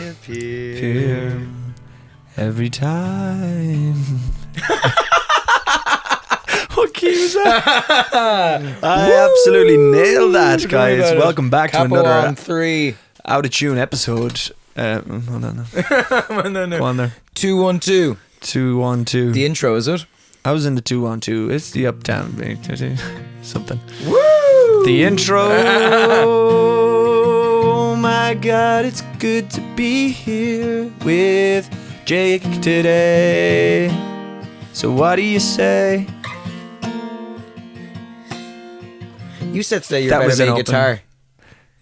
appear every time. What key was that? I absolutely nailed that, guys. Welcome back to another on 3 out of tune episode. No. Go on there. 212. 212. The intro, is it? I was in the 212. It's the uptown something. Woo! The intro. Oh my God, it's good to be here with Jake today. So what do you say? You said today you were better than guitar.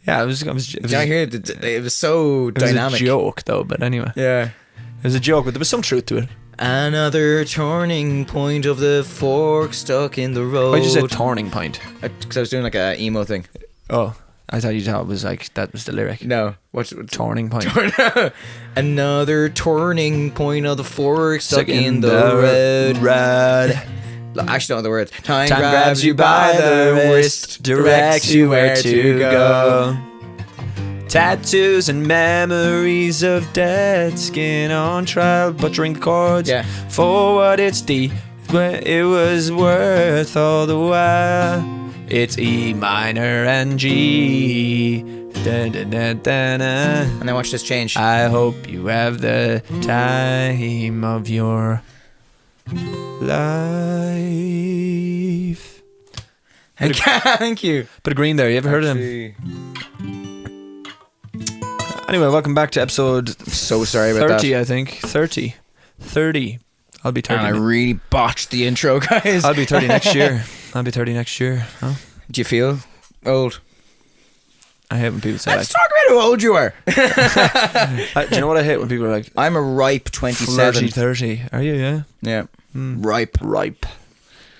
Yeah, it was Did I hear it? It was so dynamic. It was a joke, though, but anyway. Yeah. It was a joke, but there was some truth to it. Another turning point of the fork stuck in the road. Why'd you say turning point? Because I was doing like a emo thing. Oh, I thought it was like, that was the lyric. No. What's turning point? Another turning point of the fork stuck in the road. I actually don't know the words. Time grabs you by the wrist, directs you where to go. Tattoos and memories of dead skin on trial, butchering the chords. Yeah. For what it was worth all the while. It's E minor and G. Da, da, da, da, da. And then watch this change. I hope you have the time of your life. Thank you. Bit of Green there. You ever heard of him? Anyway, welcome back to episode so sorry about 30, that. I think. 30. I'll be 30. And I really botched the intro, guys. I'll be 30 next year. Huh? Do you feel old? I hate when people say Let's talk about how old you are. do you know what I hate when people are like, I'm a ripe 27. 30. Are you, yeah? Yeah. Ripe.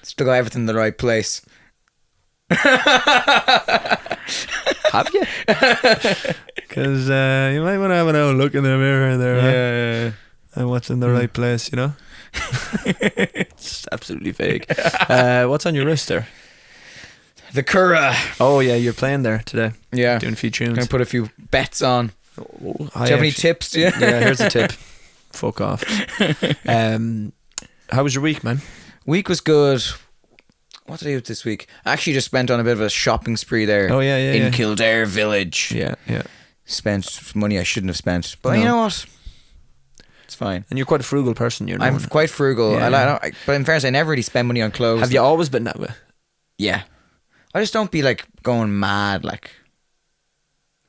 Still got everything in the right place. Have you? Because you might want to have an old look in the mirror there, yeah. And what's in the right place, you know? It's absolutely fake. What's on your wrist there? The Cura. Oh yeah, you're playing there today. Yeah. Doing a few tunes. Gonna put a few bets on. Do you have any tips? Do you? Yeah, here's a tip. Fuck off. How was your week, man? Week was good. What did I do this week? I actually just spent on a bit of a shopping spree there. Oh yeah, in Kildare Village. Yeah. Spent money I shouldn't have spent, but No. you know what? It's fine. And you're quite a frugal person, you know. I'm quite frugal. Yeah. But in fairness, I never really spend money on clothes. Have you always been that way? Yeah. I just don't be like going mad like.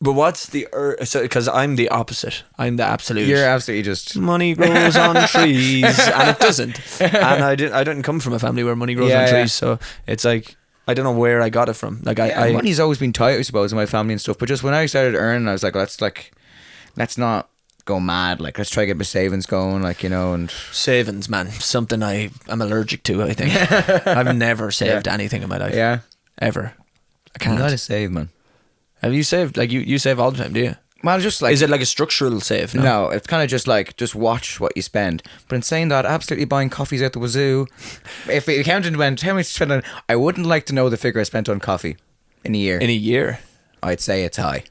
But what's the because I'm the opposite. I'm the absolute. You're absolutely just money grows on trees, and it doesn't. And I didn't come from a family where money grows on trees, so it's like I don't know where I got it from. Like money's always been tight, I suppose, in my family and stuff. But just when I started earning, I was like, let's not go mad. Like, let's try to get my savings going, like, you know, and savings, man, something I'm allergic to. I think I've never saved anything in my life. Yeah, ever. I can't. You gotta save, man. Have you saved? Like you save all the time, do you? Well, just like, is it like a structural save? No, it's kind of just like, just watch what you spend. But in saying that, absolutely buying coffees out the wazoo. If the accountant went, how much you spend on, I wouldn't like to know the figure I spent on coffee in a year. In a year, I'd say it's high.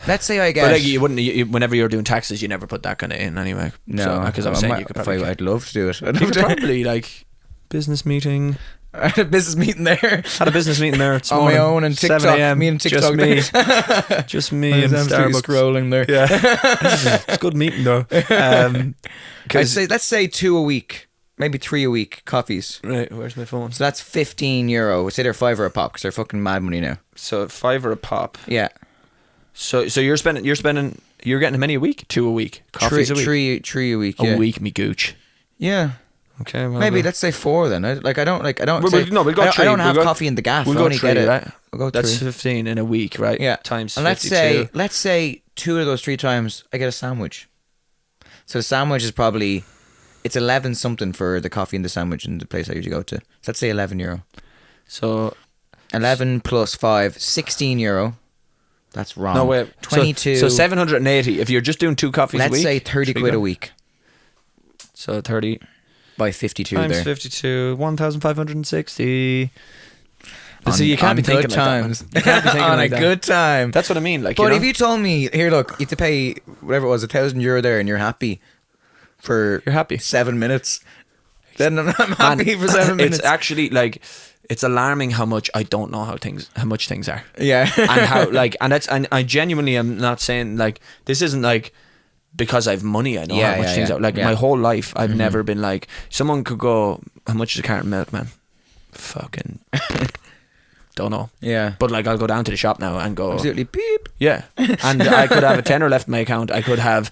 Let's say I get. But like you wouldn't. Whenever you're doing taxes, you never put that kind of in anyway. No, because I was saying you could probably. I'd love to do it. You could probably like business meeting. I had a business meeting there. Had a business meeting there this on morning, my own and TikTok. 7 a.m. Me and TikTok. Just me and Starbucks scrolling there. Yeah, it's a good meeting though. Let's say 2 a week, maybe 3 a week coffees. Right, where's my phone? So that's €15. It's either €5 a pop because they're fucking mad money now. So $5 a pop. Yeah. So you're getting how many a week? 2 a week. Coffees a week. Three a week. A week, me gooch. Yeah. Okay, well, maybe let's say 4 then. I don't. I don't have coffee in the gaff. We'll go 3, right? We'll go 3. That's 15 in a week, right? Yeah. Times and 52. let's say 2 of those 3 times I get a sandwich. So the sandwich is probably, it's 11 something for the coffee and the sandwich in the place I usually go to. So let's say €11. So 11 plus 5, €16. That's wrong. No, wait. 22. So 780 if you're just doing 2 coffees a week. Let's say 30 quid a week. So 30 by 52 times there. 52, 1,560. So you can't be thinking good like that, man. times. You can't be thinking On like a that. good time. That's what I mean. Like, But you know? if you told me, here, look, you have to pay whatever it was, €1,000 there, and you're happy for You're happy. 7 minutes, then I'm happy for 7 minutes. It's actually like, it's alarming how much I don't know how much things are. Yeah. And how like, and I genuinely am not saying like, this isn't like because I have money I know how much things are. Like my whole life I've never been like, someone could go, how much is a carton of milk, man? Fucking don't know. Yeah. But like, I'll go down to the shop now and go, Absolutely beep. yeah, and I could have a tenner left in my account. I could have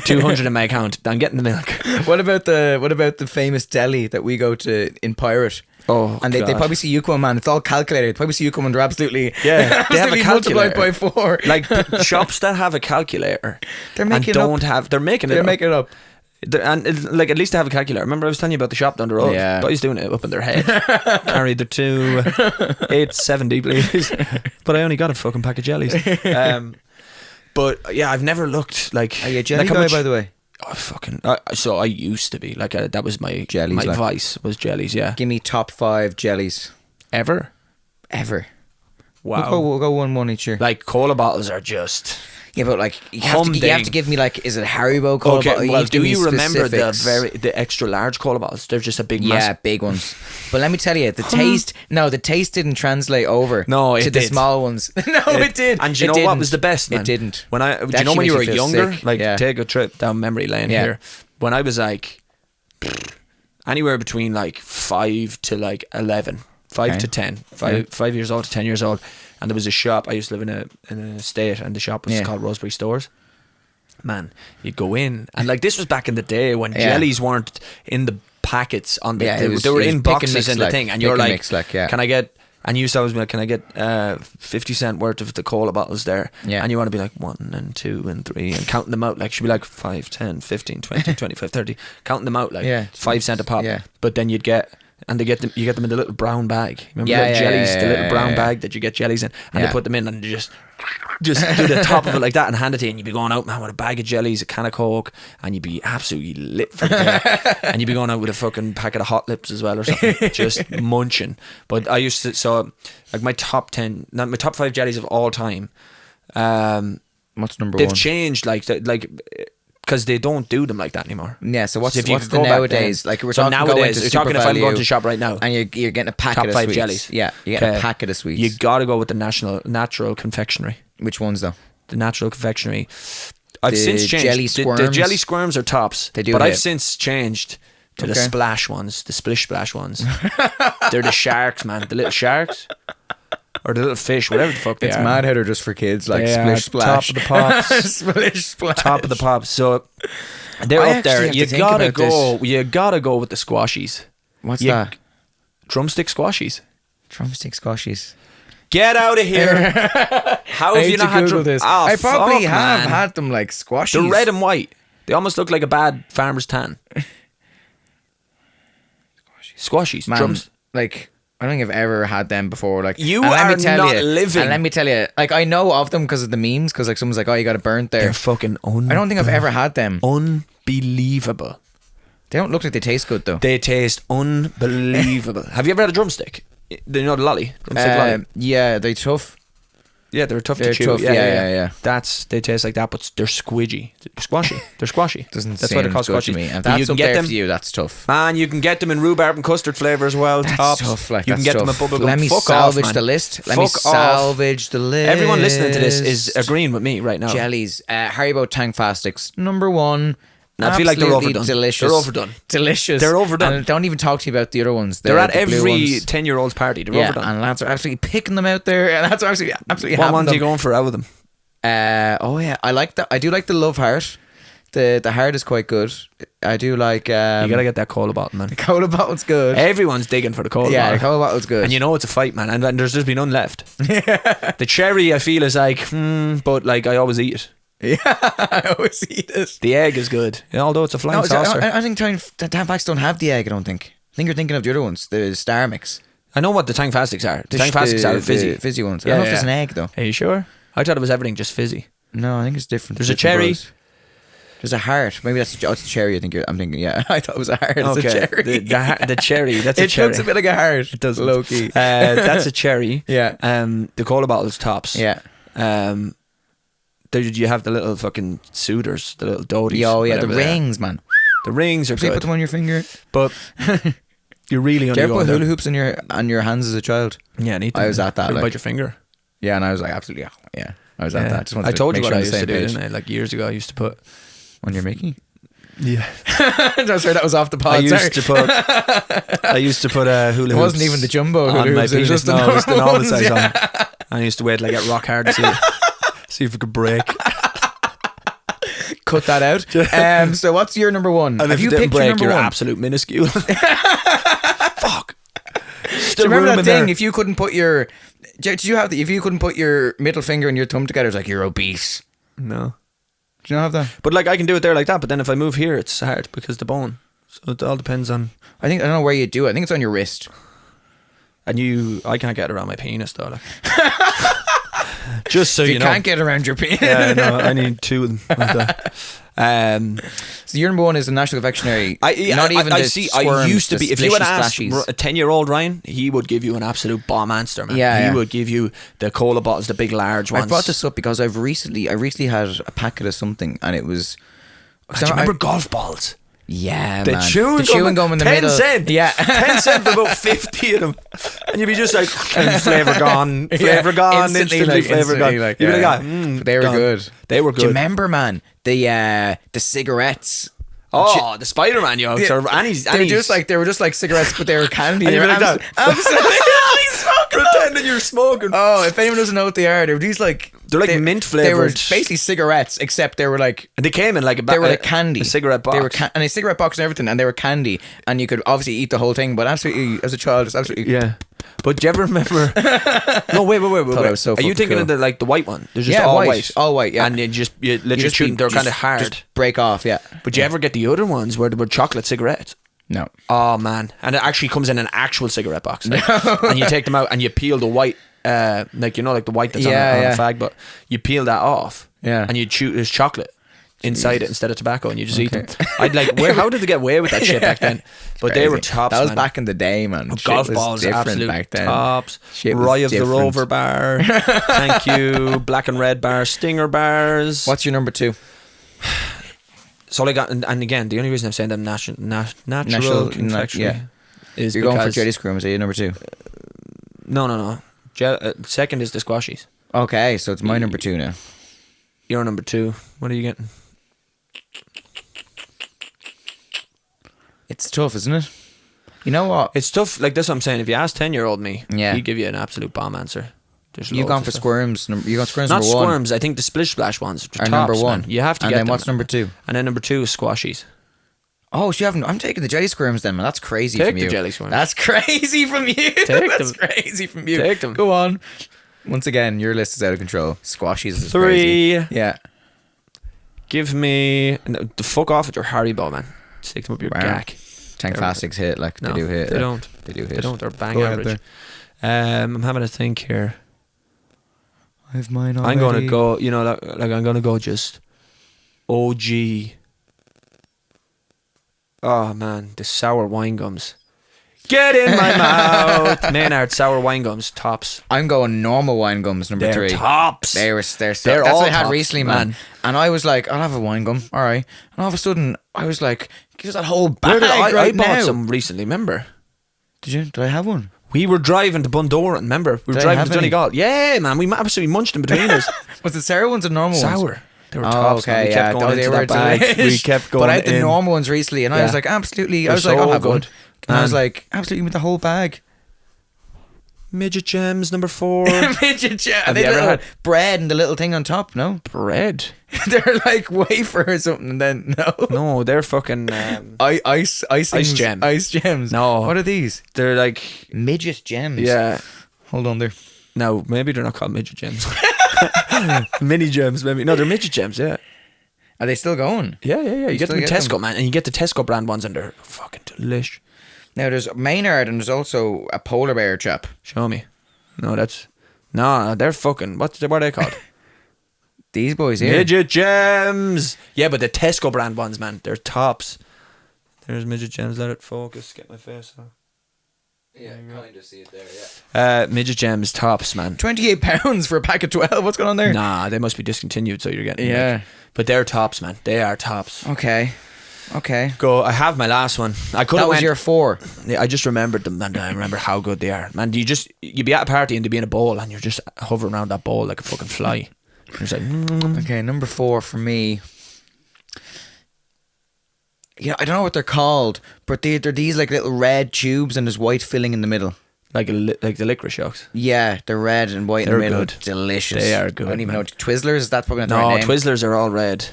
200 in my account. I'm getting the milk. What about the famous deli that we go to in Pirate? Oh, and they God. probably see you come, man. It's all calculated. They probably see you come and they're absolutely they have a calculator multiplied by 4. Like shops that have a calculator, They're making and don't it up. have. They're making it. They're up. making it up. Like at least they have a calculator. Remember I was telling you about the shop down the road? Yeah. Guys doing it up in their head. Carry the 870 please. But I only got a fucking pack of jellies. But yeah, I've never looked like. Are you a jelly like guy, by the way? Oh, fucking. So I used to be like that was my Jellies, my like. vice was jellies. Yeah. Give me top 5 jellies Ever. Wow. We'll go 1 each year. Like cola bottles are just. Yeah, but like you have to give me like, is it Haribo cola bottle? Okay, well, have to give do me you remember specifics. the extra large cola bottles? They're just a big, Yeah, massive. big ones. But let me tell you, the taste didn't translate over. No, it to the did. small ones. No, it did. And do you It know what didn't. was the best, man? It didn't. When That do you know actually when you were makes you feel younger? sick. Like Yeah. take a trip down memory lane Yeah. here. When I was like anywhere between like 5 to like 11, 5 Okay. to 10, 5 years old to 10 years old, and there was a shop. I used to live in a estate, and the shop was called Rosebery Stores. Man, you'd go in, and like this was back in the day when jellies weren't in the packets on the. They were in boxes in the thing, and you're like, "Can I get?" And you used to always be like, "Can I get 50 cent worth of the cola bottles there?" Yeah. And you want to be like 1 and 2 and 3 and counting them out. Like should be like 5, 10, 15, 20, 25, 30, counting them out like 5 cent a pop. Yeah. But then you'd get. And you get them in the little brown bag. Remember Yeah, the jellies, the little brown yeah. bag that you get jellies in, and they put them in, and you just do the top of it like that and hand it to you, and you'd be going out, man, with a bag of jellies, a can of Coke, and you'd be absolutely lit for the day. And you'd be going out with a fucking packet of Hot Lips as well or something, just munching. But I used to, so like my top 5 jellies of all time. What's number They've 1? changed like because they don't do them like that anymore. Yeah, so what's if you the could go back nowadays? then. Like we're So talking nowadays, we're we're talking if I'm going to shop right now, and you're getting a packet top of 5 sweets. jellies. Yeah, you're getting Okay. a packet of sweets. You gotta go with the natural confectionery. Which ones though? The natural confectionery. I've The since changed. jelly The squirms? jelly squirms are tops. They do but a I've bit. since changed to the Okay. splash ones, the splish splash ones. They're the sharks, man. The little sharks. Or the little fish, whatever the fuck they It's are. Mad Hatter just for kids, like They splish are splash. top of the pops. Splish splash. Top of the pops. So they're I up there. actually have to You think gotta about go. this. You gotta go with the squashies. What's You- that? Drumstick squashies. Drumstick squashies. Get out of here. How I have need you to not had Google this. Oh, I probably fuck, have man. had them like squashies. They're red and white. They almost look like a bad farmer's tan. Squashies. Man, Drums. like I don't think I've ever had them before. Like You and let me are tell not you, living. And let me tell you, like I know of them because of the memes. Because like someone's like, "Oh, you got it burnt there." They're fucking I don't think I've ever had them. unbelievable. They don't look like they taste good though. They taste unbelievable. Have you ever had a drumstick? You know the lolly? Drumstick lolly? Yeah, they're tough. Yeah, they're tough They're to chew. tough, yeah. They taste like that, but they're squidgy. They're squashy. They're squashy. Doesn't That's seem why they're called good to squashy. me. And But that's up there for you. That's tough. Man, you can get them in rhubarb and custard flavour as well. That's Tops. tough. Like you that's can get tough. them in bubblegum. Let me Fuck salvage off, man. the list. Let me Fuck off. salvage the list. Everyone listening to this is agreeing with me right now. Jellies. Haribo Tang Fastics. Number 1. I feel like they're Absolutely overdone. Delicious. They're overdone. Delicious. They're overdone. And don't even talk to me about the other ones. They're at the blue every ones. 10-year-old's party. They're Yeah, overdone. and lads are absolutely picking them out there, and lads are absolutely What having ones them. are you going for out of them? Oh yeah, I like that. I do like the Love Heart. The heart is quite good. I do like. You gotta get that cola bottle, man. the cola bottle's good. Everyone's digging for the cola Yeah, the bottle. cola bottle's good. And you know it's a fight, man. And there's just been none left. The cherry, I feel, is like, but like I always eat it. yeah, I always eat it. The egg is good, although it's a flying saucer. I think Tang Facts don't have the egg. I don't think. I think you're thinking of the other ones, the Star Mix. I know what the Tang Fastics are. The Tang Fastics are fizzy. The fizzy ones. I don't know if there's an egg though. Are you sure? I thought it was everything just fizzy. No, I think it's different. There's a Different cherry. bros. There's a heart. Maybe that's a cherry. I'm thinking. Yeah, I thought it was a heart. It's Okay, a cherry. the cherry. That's a cherry. It looks a bit like a heart. It does. Low-key. That's a cherry. Yeah. The cola bottle's tops. Yeah. You have the little fucking suitors, the little doties. Yo, yeah, the whatever they are. rings, man. The rings are So you good. put them on your finger. But you're really Did you only ever going put hula down. hoops on your hands as a child? Yeah, I need to. I was at that, Bite like- your finger. Yeah, and I was like, absolutely, yeah. I was at that. Just wanted I to told you make what sure I we're on used the to same do, page. didn't I? Like years ago, I used to put. When you're making. Yeah. No, sorry, that was off the pod. I used sorry. to put. I used to put hula hoops. It wasn't even the jumbo hula on my hoops. It was penis. just the No, it was the normal normal ones, size yeah. on. And I used to wait till I get rock hard to see if it could break. Cut that out. So what's your number one? And Have if you it didn't picked your break, number you're one? absolute minuscule. Fuck. Do Still you remember room that in thing? there. If you couldn't put your, did you have the? If you couldn't put your middle finger and your thumb together, it's like you're obese. No. Do you not have that? But like I can do it there like that, but then if I move here, it's hard because the bone. So it all depends on. I don't know where you do it. I think it's on your wrist. And I can't get around my penis though. Like. Just so You you know. can't get around your penis. Yeah, no, I need two of them. Like that. So your number one is the National Confectionery. I the see. squirms, I used to the be. If you had splishy asked splashies. a 10-year-old Ryan, he would give you an absolute bomb answer, man. Yeah, he yeah. would give you the cola bottles, the big large ones. I brought this up because I recently had a packet of something, and it was. Do you remember golf balls? Yeah, The man. chewing gum in the 10 middle. cent. Yeah. 10 cent for about 50 of them. And you'd be just like, flavour gone, flavour Yeah, gone, instantly, instantly, like, flavour gone. instantly, like, You'd be yeah. like, But they were gone. good. They were Do you good. remember, man? The cigarettes. Oh, the Spider-Man yolks. Or They were just like cigarettes, but they were candy. And They you'd were be like that. absolutely smoking them. Pretending you're smoking. Oh, if anyone doesn't know what they are, they're these like They're like mint They were flavoured. basically cigarettes, except they were like And they came in like they were like candy, a cigarette box. They were and a cigarette box and everything, and they were candy, and you could obviously eat the whole thing. But absolutely, as a child, it's absolutely Yeah. But do you ever remember? No, wait. Thought it was so Are you fucking thinking cool. of the white one? They're just Yeah, all white. All white, yeah. And you literally just shoot them. They're kind of just hard. break off. Yeah, But do you ever get the other ones where they were chocolate cigarettes? no. Oh man! And it actually comes in an actual cigarette box, like, and you take them out and you peel the white, like the white that's on a fag, but you peel that off, Yeah. and you chew there's chocolate inside it instead of tobacco, and you just eat them. I'd like, how did they get away with that shit back then? But they were Crazy. tops. That was man. back in the day, man. Shit Golf was balls, different absolute back then. tops. Shit was Roy of different. the Rover bar. Thank you. Black and red bar. Stinger bars. What's your number two? So all I got, and again, the only reason I'm saying them natural confectionery yeah. is You're going for because jelly squirms. Are you number two? no. Second is the squashies. Okay, so it's my number two now. You're number two. What are you getting? It's tough, isn't it? You know what? It's tough. Like this, what I'm saying. If you ask 10-year-old me, Yeah. he'd give you an absolute bomb answer. There's You've loads gone of for stuff. squirms. You got squirms Not number one. squirms. I think the splish splash ones Are number tops, one. man. You have to and get then them. what's number two? And then number two is squashies. Oh, so you haven't. I'm taking the jelly squirms then, man. That's crazy Take from the you. jelly squirms. That's crazy from you. That's crazy from you. Take them. Go on. Once again, your list is out of control. Squashies is Three. crazy. Yeah. Give me the fuck off with your Haribo, man. Stick them up your Wow. gack. Tank Fastics hit. Like, No, they do hit. they don't. They do hit. They don't. They're bang Go ahead average. I'm having a think here. I've mine already. I'm going to go. You know, like I'm going to go just OG. Oh man, the sour wine gums. Get in my mouth. Maynard sour wine gums tops. I'm going normal wine gums number They're three. tops. They're They're that's all what I had tops, recently, man. man. And I was like, I'll have a wine gum, all right. And all of a sudden, I was like, give us that whole bag I right bought now. some recently. Remember? Did you? Did I have one? We were driving to Bundoran. Remember? We were Did I driving have to any? Donegal. Yeah, man. We absolutely munched in between us. Was it sour ones or normal ones? Sour. They were Oh, tops. man. okay, We yeah. kept going they into were that bag. We delish. kept going But I had the in. normal ones recently, and I Yeah. was like, absolutely. I They're was like, I'll so have one. good. And I was Man. like, absolutely, with the whole bag. Midget gems number 4. Midget jam. Have They you ever little had- bread and the little thing on top? No, Bread. they're like wafer or something. And then no, No, they're fucking. ice gem. ice gems. No. What are these? They're like. Midget gems. Yeah. Hold on there. No, maybe they're not called midget gems. Mini gems, maybe. No, they're midget gems. Yeah. Are they still going? Yeah. You get still them in get Tesco, them? man, and you get the Tesco brand ones, and they're fucking delish. Now there's Maynard and there's also a polar bear chap. Show me. No, they're fucking. What are they called? These boys here. Midget Gems. Yeah, but the Tesco brand ones, man, they're tops. There's Midget Gems. Let it focus. Get my face on. Yeah, kind of see it there, yeah. Midget Gems tops, man. £28 for a pack of 12. What's going on there? Nah, they must be discontinued, so you're getting Yeah. but they're tops, man. They are tops. Okay. Go. I have my last one. That was your 4. Yeah, I just remembered them, and I remember how good they are. Man, you'd be at a party and there'd be in a bowl, and you're just hovering around that bowl like a fucking fly. You're just like, Okay, number 4 for me. Yeah, I don't know what they're called, but they're these like little red tubes and there's white filling in the middle. like the licorice yolks. Yeah, they're red and white They're in the middle. good. Delicious. They are good, I don't even man. know. Twizzlers, is that probably not the No, right name? Twizzlers are all red.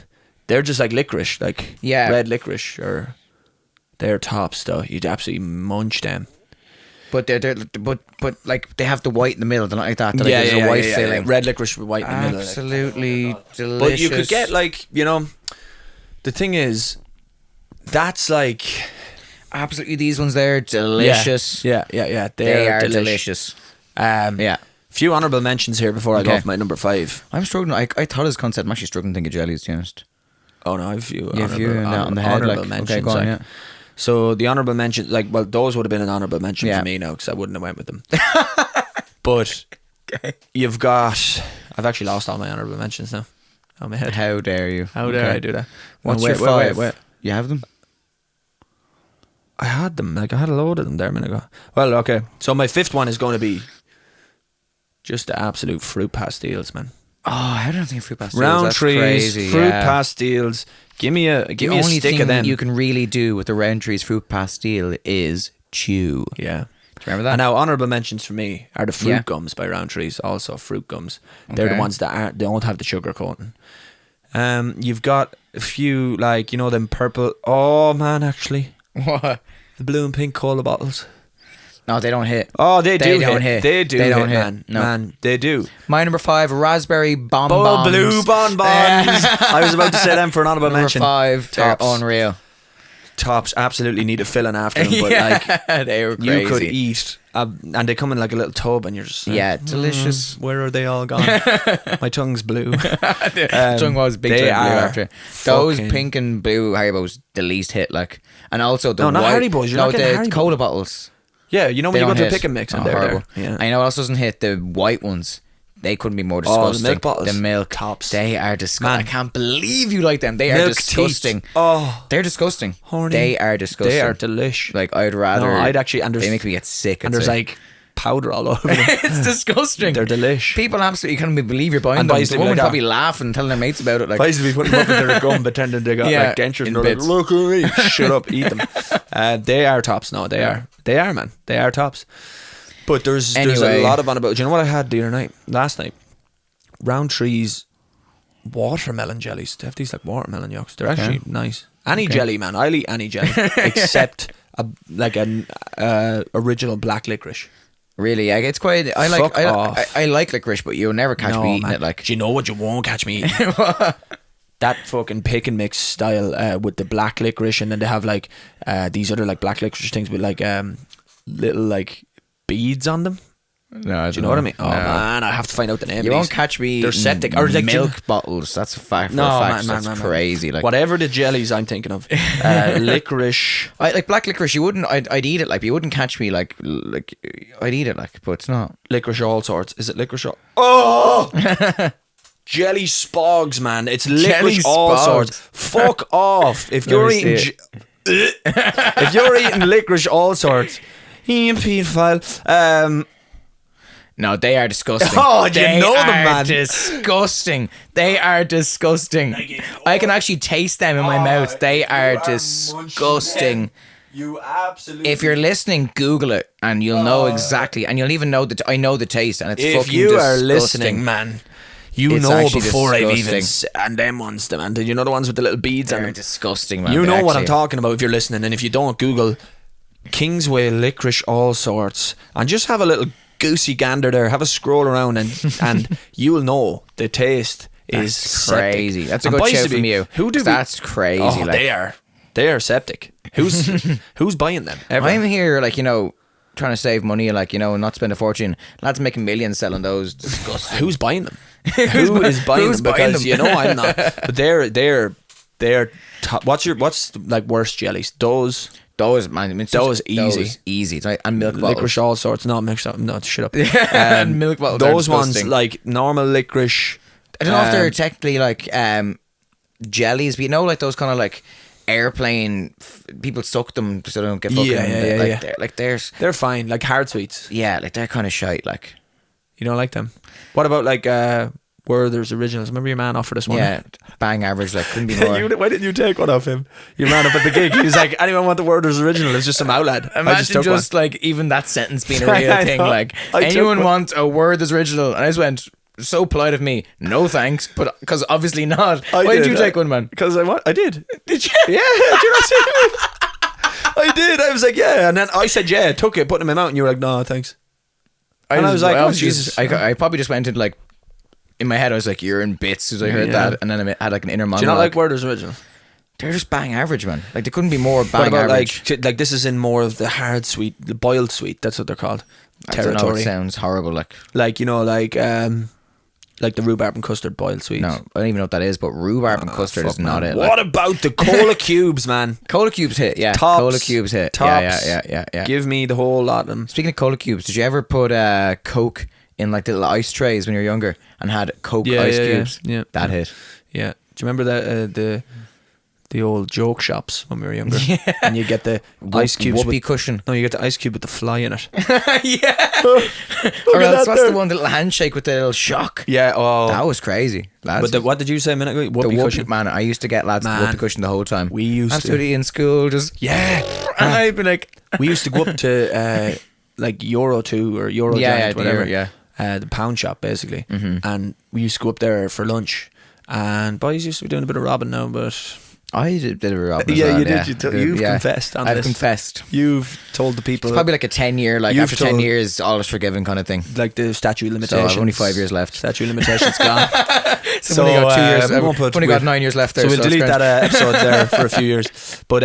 They're just like licorice, like red licorice, or they're tops though. You'd absolutely munch them. But but like they have the white in the middle. They're not like that. They're like, there's a white filling. Red licorice with white in the middle. Like. Absolutely delicious. But you could get like, the thing is, that's like absolutely these ones there delicious. Yeah. They are delicious. Yeah. Few honourable mentions here before I go for my number 5. I'm struggling. I thought his concept. I'm actually struggling to think of jellies, to be honest. Oh no, I've few on the head, honourable like, mentions. okay, go on, yeah. So the honourable mentions, those would have been an honourable mention for me now, because I wouldn't have went with them. But you've got. I've actually lost all my honourable mentions now. On my head. How dare you? How dare I do that? What's your 5? Wait. You have them? I had them. I had a load of them there a minute ago. Well, okay. So my 5th one is going to be just the absolute fruit pastilles, man. Oh, how did I think of fruit pastilles? Roundtrees, crazy, fruit pastilles. Give me a stick of them. The only thing you can really do with the Roundtrees fruit pastille is chew. Yeah. Do you remember that? And now honourable mentions for me are the fruit gums by Roundtrees. Also fruit gums. They're the ones that don't have the sugar coating. You've got a few them purple. Oh man, actually, what? The blue and pink cola bottles. No, they don't hit. Oh, they do don't hit. hit. They do they hit, don't hit. man. No. Man, they do. My number 5, raspberry bonbons. Blue bonbons. I was about to say them for an honourable mention. Number 5, they're Tops. Unreal. Tops absolutely need a filling after them, but they were crazy. you could eat, and they come in like a little tub, and you're just delicious. Where are they all gone? My tongue's blue. Tongue was big. They time blue are after those pink and blue Haribos, the least hit. And also the not white, Haribos. You're not getting the Haribo. cola bottles. Yeah, when you go to a pick and mix and they're horrible. there. Yeah. I know. It also doesn't hit the white ones. They couldn't be more disgusting. The milk bottles. The milk tops. They are disgusting. Man. I can't believe you like them. They are Milk disgusting. teeth. Oh, They're disgusting. Horny. They are disgusting. they are delish. Like I'd rather. No, I'd actually. And they make me get sick. and there's like powder all over them. it's disgusting. They're delish. People absolutely can't believe you're buying And them. boys The do woman like that. probably laughing, telling their mates about it. Like, I used to be putting them up into their gum, pretending they got Yeah, dentures, in and they're like, bits. look at me. Shut up, eat them. They are tops. No, they are. They are, man. They are tops. But there's Anyway. a lot of on about. Do you know what I had the other night? Last night, Roundtree's watermelon jellies. They have these like watermelon yolks. They're actually nice. Any jelly, man. I'll eat any jelly except an original black licorice. really, it's quite. I like licorice, but you'll never catch me eating man. it. Like, Do you know what you won't catch me eating? That fucking pick and mix style with the black licorice, and then they have like these other like black licorice things with like little like beads on them. no, Do you know what I mean? Oh man, I have to find out the name. You of won't these. catch me. They're eating septic or like milk bottles. That's a fact. No, man, that's crazy. Like whatever the jellies I'm thinking of, licorice. I like black licorice. You wouldn't. I'd eat it. Like you wouldn't catch me. Like I'd eat it. Like, but it's not. Licorice all sorts. Is it licorice? Oh, jelly spogs, man. It's licorice Jelly all spogs. sorts. Fuck off. If you're me eating, see if you're eating licorice all sorts, you pedophile. No, they are disgusting. Oh, you they know them, are man. disgusting. They are disgusting. I can actually taste them in my mouth. They are disgusting. You absolutely. If you're listening, Google it, and you'll know exactly, and you'll even know that I know the taste, and it's if fucking you disgusting. are listening, man, you It's know actually before I've even disgusting. and them ones, man. Did you know the ones with the little beads on They're them? disgusting, man. You They know what I'm actually- talking about if you're listening, and if you don't, Google Kingsway licorice all sorts, and just have a little goosey gander there. Have a scroll around, and you will know the taste is septic. crazy. That's a And good boys shout to be- from you. Who do we? That's crazy. Oh, like, they are septic. Who's buying them? Ever? I'm here, like, trying to save money, like, not spend a fortune. Lads making millions selling those. Disgusting. Who's buying them? Who is buying who's them? buying Because them? you know I'm not. But they're top. What's like worst jellies? Those Those, man. I mean, Those easy. Those easy. It's like, and milk bottles. licorice all sorts. No, mixed up. No, shut up. And milk bottles. Those are ones disgusting. like normal licorice. I don't know if they're technically like jellies, but you know, like those kind of like airplane people suck them so they don't get fucking. Yeah. They're, like They're fine. Like hard sweets. yeah, like they're kind of shite. Like You don't like them. What about like Werther's Originals? Remember your man offered us one? yeah, bang average. Like couldn't be more. Why didn't you take one off him? Your man up at the gig. He was like, anyone want the Werther's Original? It's just some outlet. Imagine just one. like even that sentence being a real I thing. know. Like I took anyone one. want a Werther's Original? And I just went. So polite of me, no thanks, but because obviously not. Why did you take one, man? Because I did. Did you? Yeah, did you not see it? I did. I was like, yeah, and then I said, yeah, took it, put it in my mouth, and you were like, no, thanks. And I was like, oh, Jesus. I probably just went into like, in my head, I was like, you're in bits as I heard that, and then I had like an inner monologue. Do you not like Werther's Original? They're just bang average, man. Like they couldn't be more bang What about average. like this is in more of the hard sweet, the boiled sweet? That's what they're called. I don't know, Territory. it sounds horrible. Like you know, like the rhubarb and custard boiled sweets. No, I don't even know what that is, but rhubarb and custard is not it. What about the cola cubes, man? Cola cubes hit, yeah. Tops. Cola cubes hit. Tops. Yeah. Give me the whole lot of them. Speaking of cola cubes, did you ever put Coke in like the little ice trays when you were younger and had Coke ice cubes? Yeah. That hit. Yeah. Do you remember the old joke shops when we were younger? Yeah. And you get the ice cubes Whoopee with cushion. No, you get the ice cube with the fly in it. Yeah. Or at else that what's there. the one, the little handshake with the little shock? Yeah. Oh. That was crazy, lads. But what did you say a minute ago? the Whoopee whoopee cushion. man, I used to get lads the Man. whoopee cushion the whole time. We used to. absolutely in school, just Yeah. and I'd be like, We used to go up to like Euro 2 or Euro Giant, whatever. yeah. The pound shop basically, and we used to go up there for lunch. And boys used to be doing a bit of robbing now, but I did a rob. as yeah, well, you did. You've yeah. confessed on I've this. confessed. You've told the people It's probably like a 10-year, like You've after 10 told- years, all is forgiven kind of thing. like the statute of So limitations. I've only 5 years left. Statute of limitations gone. So I've only got 2 years. we won't I've put- only got 9 years left there. So we'll that's delete grand. that episode there for a few years. But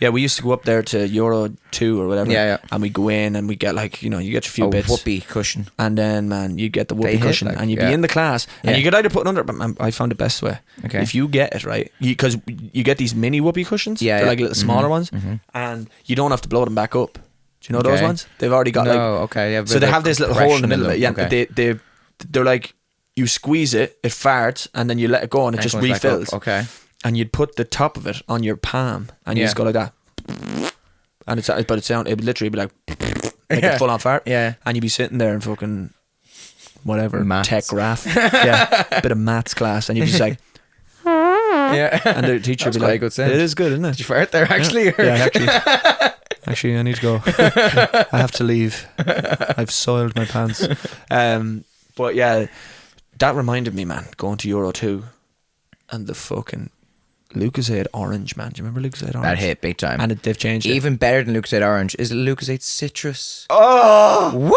yeah, we used to go up there to Euro 2 or whatever. Yeah. And we go in and we get like, you get a few bits. whoopee cushion. And then, man, you get the whoopee They hit, cushion like, and you'd yeah. be in the class and Yeah. you could either put it under, but man, I found the best way. Okay. If you get it, right, because you get these mini whoopee cushions. Yeah, They're yeah. like little smaller ones. And you don't have to blow them back up. Do you know those Okay. ones? They've already got okay. Yeah, so they have this little hole in the middle of it. Yeah, but Okay. they're like, you squeeze it, it farts, and then you let it go and it just goes back up. refills. Okay. And you'd put the top of it on your palm and you Yeah. just go like that. And it would literally be like Yeah. a full on fart. Yeah. And you'd be sitting there and fucking whatever Maths. tech graph. Yeah. Bit of maths class and you'd be just like Yeah. and the teacher would That's be quite a like, good sound. it is good, isn't it? Did you fart there actually? or- Yeah, actually I need to go. I have to leave. I've soiled my pants. But yeah, that reminded me, man, going to Euro 2 and the fucking Lucozade Orange, man. Do you remember Lucozade Orange? That hit big time. And they've changed it. Even better than Lucozade Orange is Lucozade Citrus. Oh! Woo!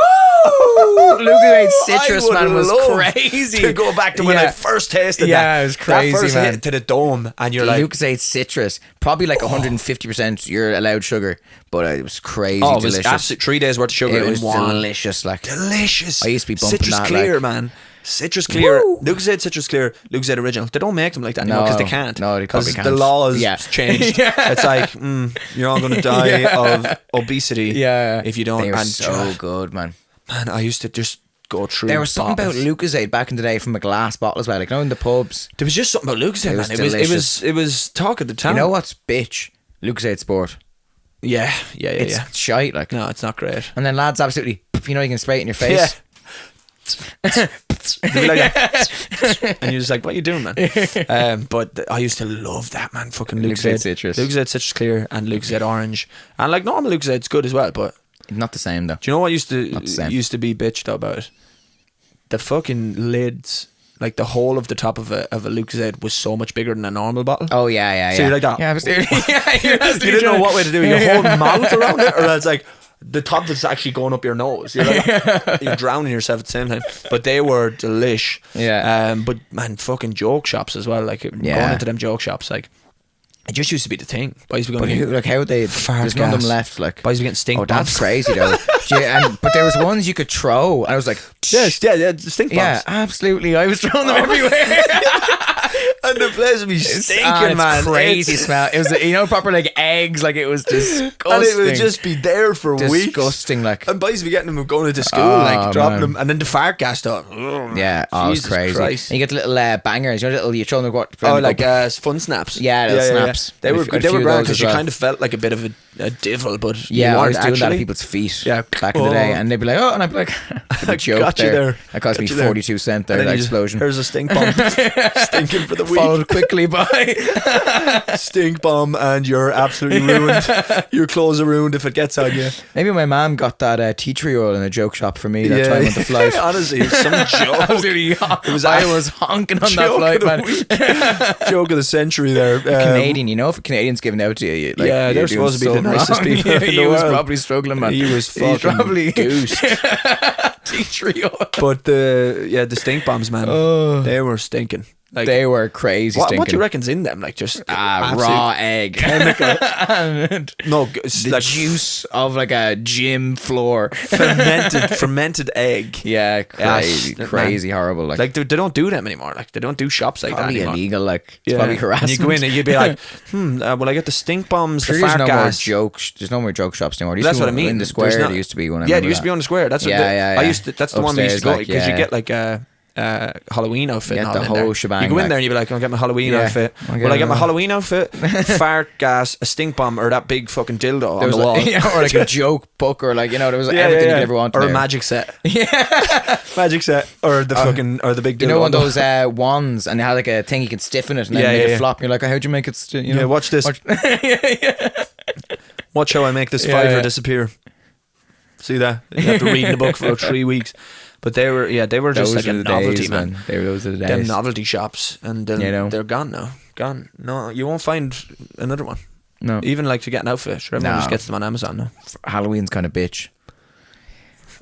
Lucozade Citrus, I would man, was love crazy. to go back to when I Yeah. first tasted Yeah, that. it was crazy, that first man. hit to the dome and you're like, Lucozade Citrus, probably like 150% your allowed sugar, but it was crazy oh, it was delicious. absolute 3 days worth of sugar It in was one. delicious, like Delicious. I used to be bumping Citrus that, Clear, like- man. Citrus Clear, Woo! Lucozade Citrus Clear, Lucozade Original. They don't make them like that anymore because they can't. No, they probably the can't. laws Yeah. changed. Yeah. It's like you're all going to die of obesity. Yeah, if you don't. They were and so good, man. man, I used to just go through. There was something bottles. about Lucozade back in the day from a glass bottle as well, like in the pubs. There was just something about Lucozade, It was man. delicious. It was talk of the town. You know what's bitch? Lucozade Sport. Yeah. It's shite, like. No, it's not great. And then lads absolutely, you know, you can spray it in your face. They'd be like that. And you're just like, what are you doing, man? But I used to love that, man. Fucking Lucozade Citrus. Lucozade Citrus Clear and Lucozade Orange. And like normal Lucozade's good as well, but Not the same though. do you know what Not the same. used to be bitched though about it? The fucking lids, like the hole of the top of a Lucozade was so much bigger than a normal bottle. Oh yeah. So you're like that. Yeah, absolutely. Yeah, You didn't know what way to do it. Your whole mouth around it, or else like the top that's actually going up your nose. You're like, you're drowning yourself at the same time. But they were delish. Yeah. But man, fucking joke shops as well. Like going into them joke shops, like it just used to be the thing. Boys were But going. like how they Fart there's none of them gas. left. Like Boys were getting stink. oh, that's bombs. crazy though. But there was ones you could throw, and I was like, Yes, yeah, stink bombs. yeah, absolutely. I was throwing them everywhere. And the place would be stinking, it's man. crazy smell. It was, proper like eggs. Like it was disgusting. And it would just be there for weeks. Disgusting, like. And boys would be getting them going into school, Oh, like dropping man. them, and then the fart gas stuff. Yeah, it was Jesus crazy. Christ. And you get the little bangers. You throw them what? Fun snaps. Yeah, little snaps. They were I've got a they few were of grand those because as you well. kind of felt like a bit of a divil, but Yeah, you I weren't was doing that at actually. people's feet Yeah. back in the day, and they'd be like, "Oh," and I'd be like, I joke got you there. That cost me Got you there. 42 cents there, And then that you just- explosion. There's a stink bomb stinking for the week. Followed quickly by. Stink bomb, and you're absolutely ruined. Your clothes are ruined if it gets on you. Maybe my mom got that tea tree oil in a joke shop for me that time on the flight. Honestly, it was some joke. Absolutely, I was honking on that Joke flight, of the man. week. Joke of the century there. Canadian, if a Canadian's giving out to you, like, Yeah, they're you're supposed to be doing the nicest something people wrong. in the He was world. probably struggling, man. He was fucking probably goosed. tea tree oil. But the stink bombs, man, Oh. they were stinking. Like, They were crazy. what do stinking. you reckon's in them? Like just Raw egg. And No, the like juice of like a gym floor. fermented egg. Yeah, crazy, Yes, crazy, horrible. Like They don't do them anymore. Like they don't do shops like probably that anymore. illegal. Like it's probably harassment. And you go in and you'd be like, will I get the stink bombs, Sure, the there's fart no gas? there's no more joke shops anymore. There used That's to be what I mean. In the There's square, not- there used to be one. I Yeah, there remember used to be on the square. That's what Yeah. I used to. That's the one we used to go Upstairs, because like, you get like a Halloween outfit. Get and all the in whole there. shebang, You go in like- there and you be like, I'll get my Halloween Yeah. outfit. I'll get Will I get it. my Halloween outfit? Fart gas, a stink bomb, or that big fucking dildo There on was the wall? or like a joke book, or like there was everything you could ever want. Or there. a magic set. Yeah. Magic set, or the fucking, or the big dildo. You know, one on of the- those wands, and they had like a thing you can stiffen it and then Yeah, make yeah, it yeah. flop. And you're like, how'd you make it? Yeah, watch this. Watch how I make this Yeah, fiver yeah. disappear. See that? You have to read the book for about 3 weeks. But they were just Those like are a the novelty, days, man. Those are the days. Them novelty shops, and then You know. they're gone now. Gone. No, you won't find another one. No, Even like to get an outfit. Sure, everyone No. just gets them on Amazon now. Halloween's kind of bitch.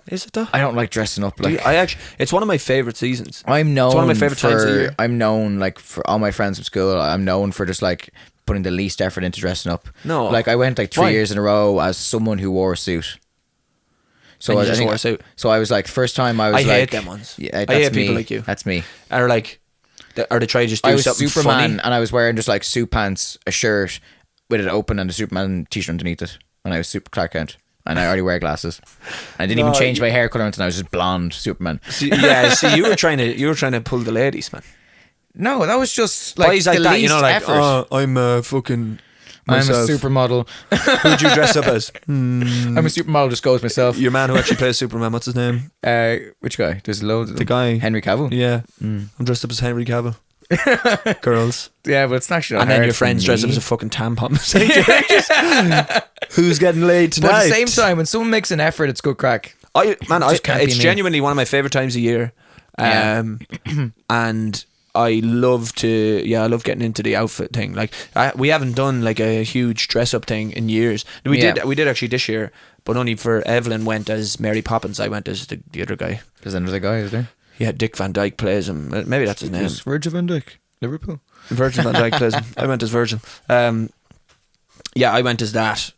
Is it though? I don't like dressing up. Like I actually, it's one of my favorite seasons. I'm known. It's one of my favourite times of the year. I'm known like for all my friends from school. I'm known for just like putting the least effort into dressing up. No. like I went like 3 Why? years in a row as someone who wore a suit. So And you I just think- wore a suit. So I was like, first time I was I like, hate them ones. Yeah, I that's hate me. people like you. That's me. Or like, or they try to just do I was something Superman, funny. and I was wearing just like suit pants, a shirt with it open, and a Superman t-shirt underneath it, and I was Super Clark Kent, and I already wear glasses. I didn't even No, change my hair color until I was just blonde Superman. See, you were trying to pull the ladies, man. No, that was just like Boys the like that, least effort. I'm fucking I'm a myself. supermodel. Who'd you dress up as? I'm a supermodel. Just goes myself. Your man who actually plays Superman. What's his name? Which guy? There's loads of The them. guy. Henry Cavill. Yeah, I'm dressed up as Henry Cavill. Girls, Yeah, but it's actually not and then hard your for friends dress up me. as a fucking tampon. Who's getting laid tonight? But at the same time, when someone makes an effort, it's good crack. Just can't be it's me. genuinely one of my favorite times of year. Yeah. And I love getting into the outfit thing. Like we haven't done like a huge dress up thing in years. We Yeah. did actually this year, but only for Evelyn went as Mary Poppins. I went as the other guy. There's another guy, is there? Yeah, Dick Van Dyke plays him. Maybe that's his name. Yes, Virgil van Dijk, Liverpool. Virgil Van Dyke plays him. I went as Virgil. Yeah, I went as that.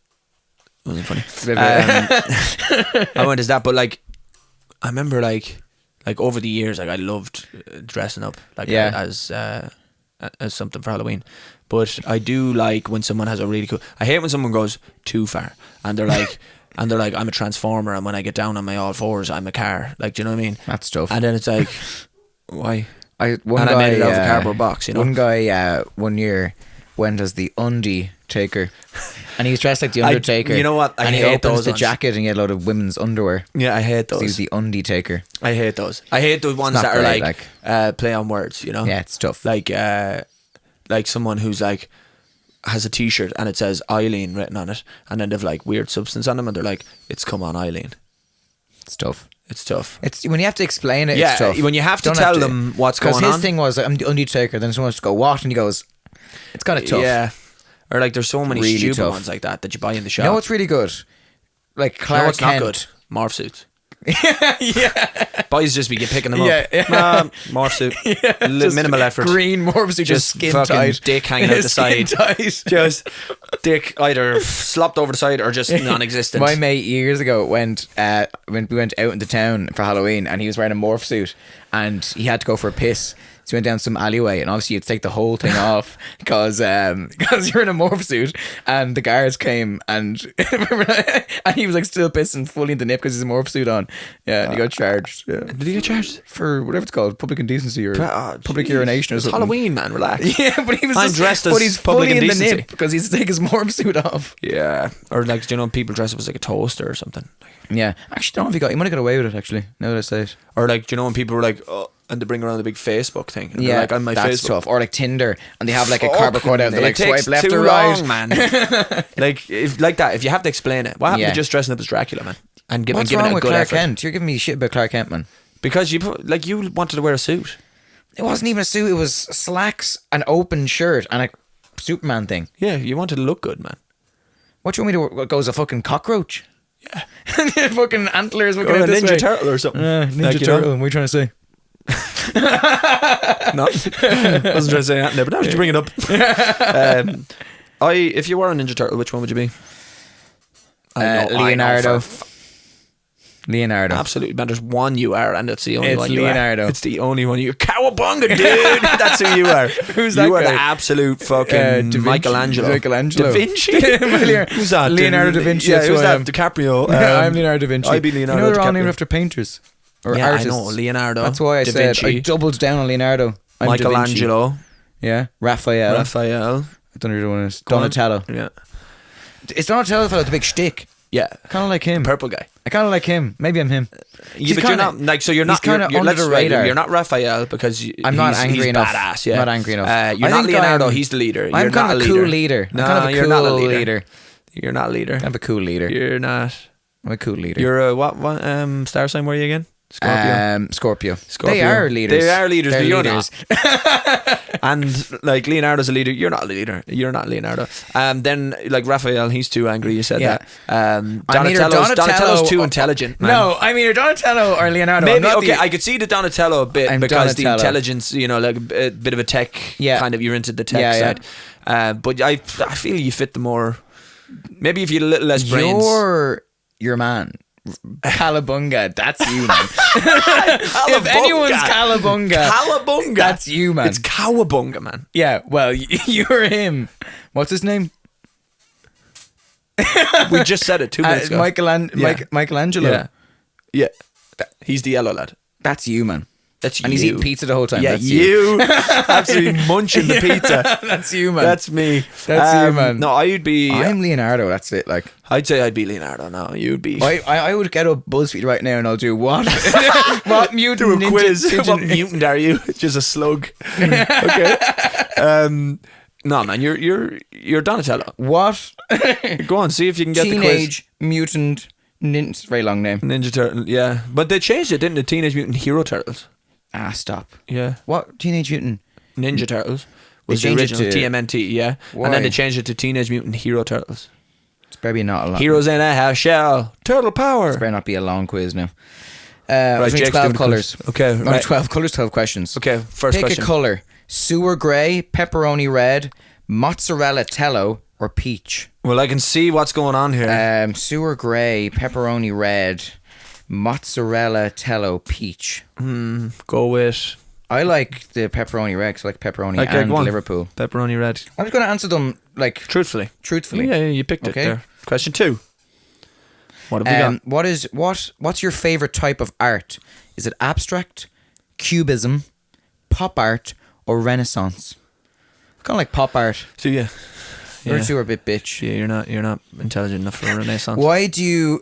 Wasn't funny. I went as that, but like, I remember like over the years, like I loved dressing up, like Yeah. as something for Halloween. But I do like when someone has a really cool. I hate when someone goes too far and they're like. And they're like, I'm a transformer, and when I get down on my all fours, I'm a car. Like, do you know what I mean? That's tough. And then it's like, why? One And guy, I made it out of a cardboard box, you know? One guy, one year, went as the Taker, and he was dressed like the Undertaker. You know what? I and he hate opens those the ones. jacket, and he had a lot of women's underwear. Yeah, I hate So he was those. the Taker. I hate those. I hate the ones not that are great, like play on words, you know? Yeah, it's tough. Like someone who's like has a t-shirt and it says Eileen written on it, and then they've like weird substance on them, and they're like, it's come on Eileen. It's tough. It's tough. It's when you have to explain it. Yeah, it's tough. when you have to Don't tell them what's going Because on. his thing was, I'm the Undertaker. Then someone has to go, what? And he goes, it's kind of tough. Yeah. Or like there's so many Really stupid tough. ones like that you buy in the shop. You know what's really good? Like You know Clark what's not Kent. good? Morph suits. Yeah. Boys just be picking them up. Yeah. Morph suit. Just Minimal effort. Green morph suit, just skin fucking tight. dick hanging out the Skin side. tight. Just dick either slopped over the side or just non-existent. My mate years ago went when we went out into town for Halloween, and he was wearing a morph suit, and he had to go for a piss. So he went down some alleyway, and obviously you had to take the whole thing off because you're in a morph suit, and the guards came, and and he was like still pissing fully in the nip because he's a morph suit on. Yeah, and he got charged. Yeah. Did he get charged? For whatever it's called, public indecency or public urination or It's something. Halloween, man. Relax. Yeah, but he was I'm just, dressed as but he's public fully in the indecency. nip because he's to take his morph suit off. Yeah. Or like, do you know, people dress up as like a toaster or something. Yeah, actually, don't know if he might have got away with it. Actually, now that I say it. Or like, do you know when people were like, oh, and they bring around the big Facebook thing. And Yeah, they're like, on my that's Facebook. tough. Or like Tinder, and they have like a cardboard cutout. They're like, It takes swipe left too or right. long, man. Like that, if you have to explain it, what happened Yeah. to just dressing up as Dracula, man, and What's giving wrong it a with good Clark effort? Kent? You're giving me shit about Clark Kent, man. Because you wanted to wear a suit. It wasn't even a suit. It was slacks, an open shirt, and a Superman thing. Yeah, you wanted to look good, man. What do you want me to? What goes a fucking cockroach? Yeah, fucking antlers. Or a Ninja Turtle or something. Ninja Like, you Turtle. know? What are you trying to say? No, wasn't trying to say that there, but now that you bring it up. If you were a Ninja Turtle, which one would you be? Leonardo. Leonardo. Absolutely, man. There's one you are, and it's the only It's one you Leonardo. are. It's the only one you are. Cowabunga, dude. That's who you are. Who's that You are guy? the absolute fucking Da Vinci. Michelangelo. Michelangelo. Da Vinci? Who's that? Leonardo da Vinci. Yeah, that's who's who I that? am. DiCaprio. I'm Leonardo da Vinci. I'd be Leonardo You know they're all named DiCaprio. after painters or Yeah, artists. I know. Leonardo. That's why I Da said Vinci. I doubled down on Leonardo. I'm Da Vinci. Michelangelo. Yeah, Raphael. Raphael. I don't know who the one is. Go on. Donatello. Yeah. It's Donatello fellow with the big shtick. Yeah. Kind of like him. Purple guy. I kind of like him. Maybe I'm him. Yeah, but you're not like so. You're not. he's kinda You're under let's the right, radar. You're not Raphael because I'm not he's angry enough. Badass. Yeah, Not angry enough. You're I not think Leonardo. I'm- He's the leader. I'm You're kind not of a a cool leader. leader. No, I'm kind of a you're cool not a leader. leader. You're not a leader. I'm a cool leader. You're not. I'm a cool leader. You're a what star sign were you again? Scorpio. Scorpio. Scorpio. They are leaders. They are leaders, They're but you're leaders. not. And like Leonardo's a leader, you're not a leader. You're not Leonardo. Then like Raphael, he's too angry. You said Yeah. that. I'm either Donatello's too intelligent. Man. No, I'm either Donatello or Leonardo. Maybe I'm not okay. the- I could see the Donatello a bit I'm because the Donatello. intelligence, you know, like a bit of a tech kind of. You're into the tech side. But I feel you fit the more. Maybe if you had a little less brains. You're your man. Calabunga, that's you, man. If anyone's Calabunga, that's you, man. It's Cowabunga, man. Yeah, well, you're him. What's his name? We just said it 2 minutes ago. Michelangelo. Yeah, yeah. He's the yellow lad. That's you, man. That's you. And he's eating pizza the whole time. Yeah, That's you. Absolutely munching the pizza. That's you, man. That's me. That's you, man. No, I'd be. I'm Leonardo. That's it. Like, I'd say I'd be Leonardo. No, you'd be. I would get up BuzzFeed right now and I'll do what? What mutant? Do a ninja- quiz. ninja- What mutant are you? Just a slug. Okay. No, man, you're Donatello. What? Go on, see if you can get the quiz. Teenage mutant ninja. Very long name. Ninja Turtle. Yeah, but they changed it, didn't they? Teenage Mutant Hero Turtles. Ah, stop. Yeah. What? Teenage mutant? Ninja Turtles was the changed it original to- TMNT. Yeah, Why? and then they changed it to Teenage Mutant Hero Turtles. It's maybe not a lot. Heroes in a house shell. Turtle power. Better not be a long quiz now. Right, Right, Jake's 12 doing the colours. quiz. Okay, Only right. 12 colours, 12 questions. Okay, first Pick question. a colour. Sewer grey, pepperoni red, mozzarella tello, or peach. Well, I can see what's going on here. Sewer grey, pepperoni red, mozzarella tello, peach. Go with I like the pepperoni red 'cause I like pepperoni Okay, and go on. Liverpool. pepperoni red. I'm just going to answer them like Truthfully. truthfully. Yeah, you picked Okay. it there. Question 2. What have we got? What's your favorite type of art? Is it abstract, cubism, pop art, or Renaissance? Kind of like pop art. So yeah. You Yeah. two are a bit bitch. Yeah, you're not intelligent enough for a Renaissance. Why do you?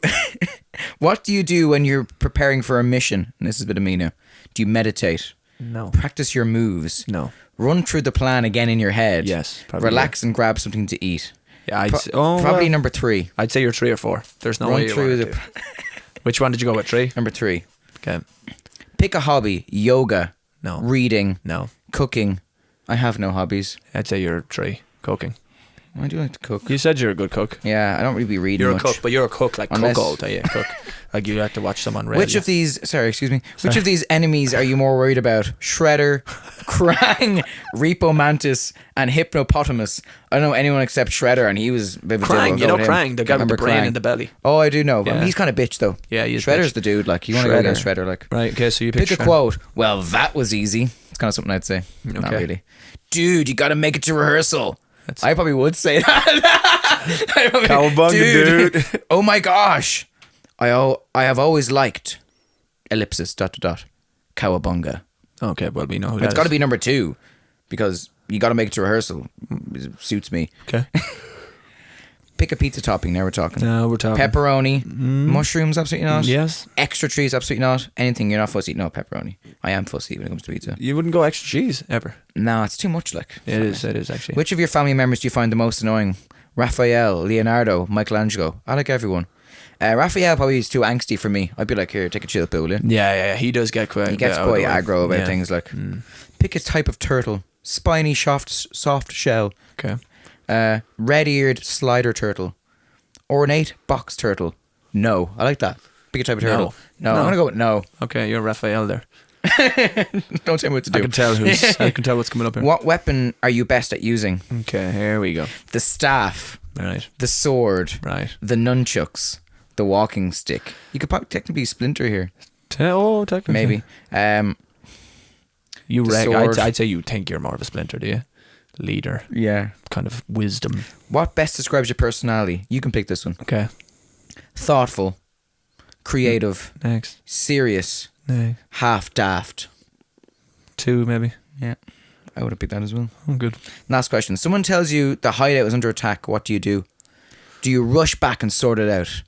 What do you do when you're preparing for a mission? And this is a bit of me now. Do you meditate? No. Practice your moves? No. Run through the plan again in your head? Yes, probably, Relax and grab something to eat? Yeah, I'd say, Probably number 3. I'd say you're 3 or 4. There's no Run way through you're the. Which one did you go with? 3? Number 3. Okay. Pick a hobby. Yoga. No. Reading. No. Cooking. I have no hobbies. I'd say you're 3. Cooking. I do like to cook. You said you're a good cook. Yeah, I don't really be reading You're much. a cook, but you're a cook like Unless- cook all day. Yeah, cook. Like you like to watch someone read. Which of these? Sorry, excuse me. Which of these enemies are you more worried about? Shredder, Krang, Repo Mantis, and Hypnopotamus. I don't know anyone except Shredder, and he was a bit of a Krang, deal. you know I'll go with him. Krang, the guy with the Remember brain Krang? in the belly. Oh, I do know. Yeah. He's kind of bitch though. Yeah, he is Shredder's bitch. the dude. Like you want to go against Shredder. Like Right, okay, so you pick a Shredder. quote. Well, that was easy. It's kind of something I'd say. Not Okay. really. Dude, you got to make it to rehearsal. That's- I probably would say that. I probably- Cowabunga, dude. Oh my gosh. I have always liked ellipsis ... Cowabunga. Okay, well we know who It's that got to is. be number 2 because you got to make it to rehearsal. It suits me. Okay. Pick a pizza topping. Now we're talking. Now we're talking. Pepperoni, mushrooms, absolutely not. Yes. Extra cheese, absolutely not. Anything you're not fussy. No, pepperoni. I am fussy when it comes to pizza. You wouldn't go extra cheese ever. No, it's too much. Like It is actually. Which of your family members do you find the most annoying? Raphael, Leonardo, Michelangelo. I like everyone. Raphael probably is too angsty for me. I'd be like, here, take a chill pill, yeah. Yeah, he does get quite. He gets out of quite the way. aggro about Yeah. things like. Pick a type of turtle. Spiny, soft shell. Okay. Red-eared slider turtle. Ornate box turtle. No, I like that. Pick a type of turtle. No, I'm gonna go with no. Okay, you're Raphael there. Don't tell me what to do. I can tell I can tell what's coming up here. What weapon are you best at using? Okay, here we go. The staff, Right. the sword, Right. the nunchucks, the walking stick. You could probably technically splinter here, Technically. maybe. You the reg. sword. I'd say you think you're more of a splinter, do you? Leader. Yeah. Kind of wisdom. What best describes your personality? You can pick this one. Okay. Thoughtful, creative, Next. serious, Next. half daft. 2 maybe. Yeah, I would have picked that as well. Oh, good. Last question. Someone tells you the hideout is under attack. What do you do? Do you rush back and sort it out?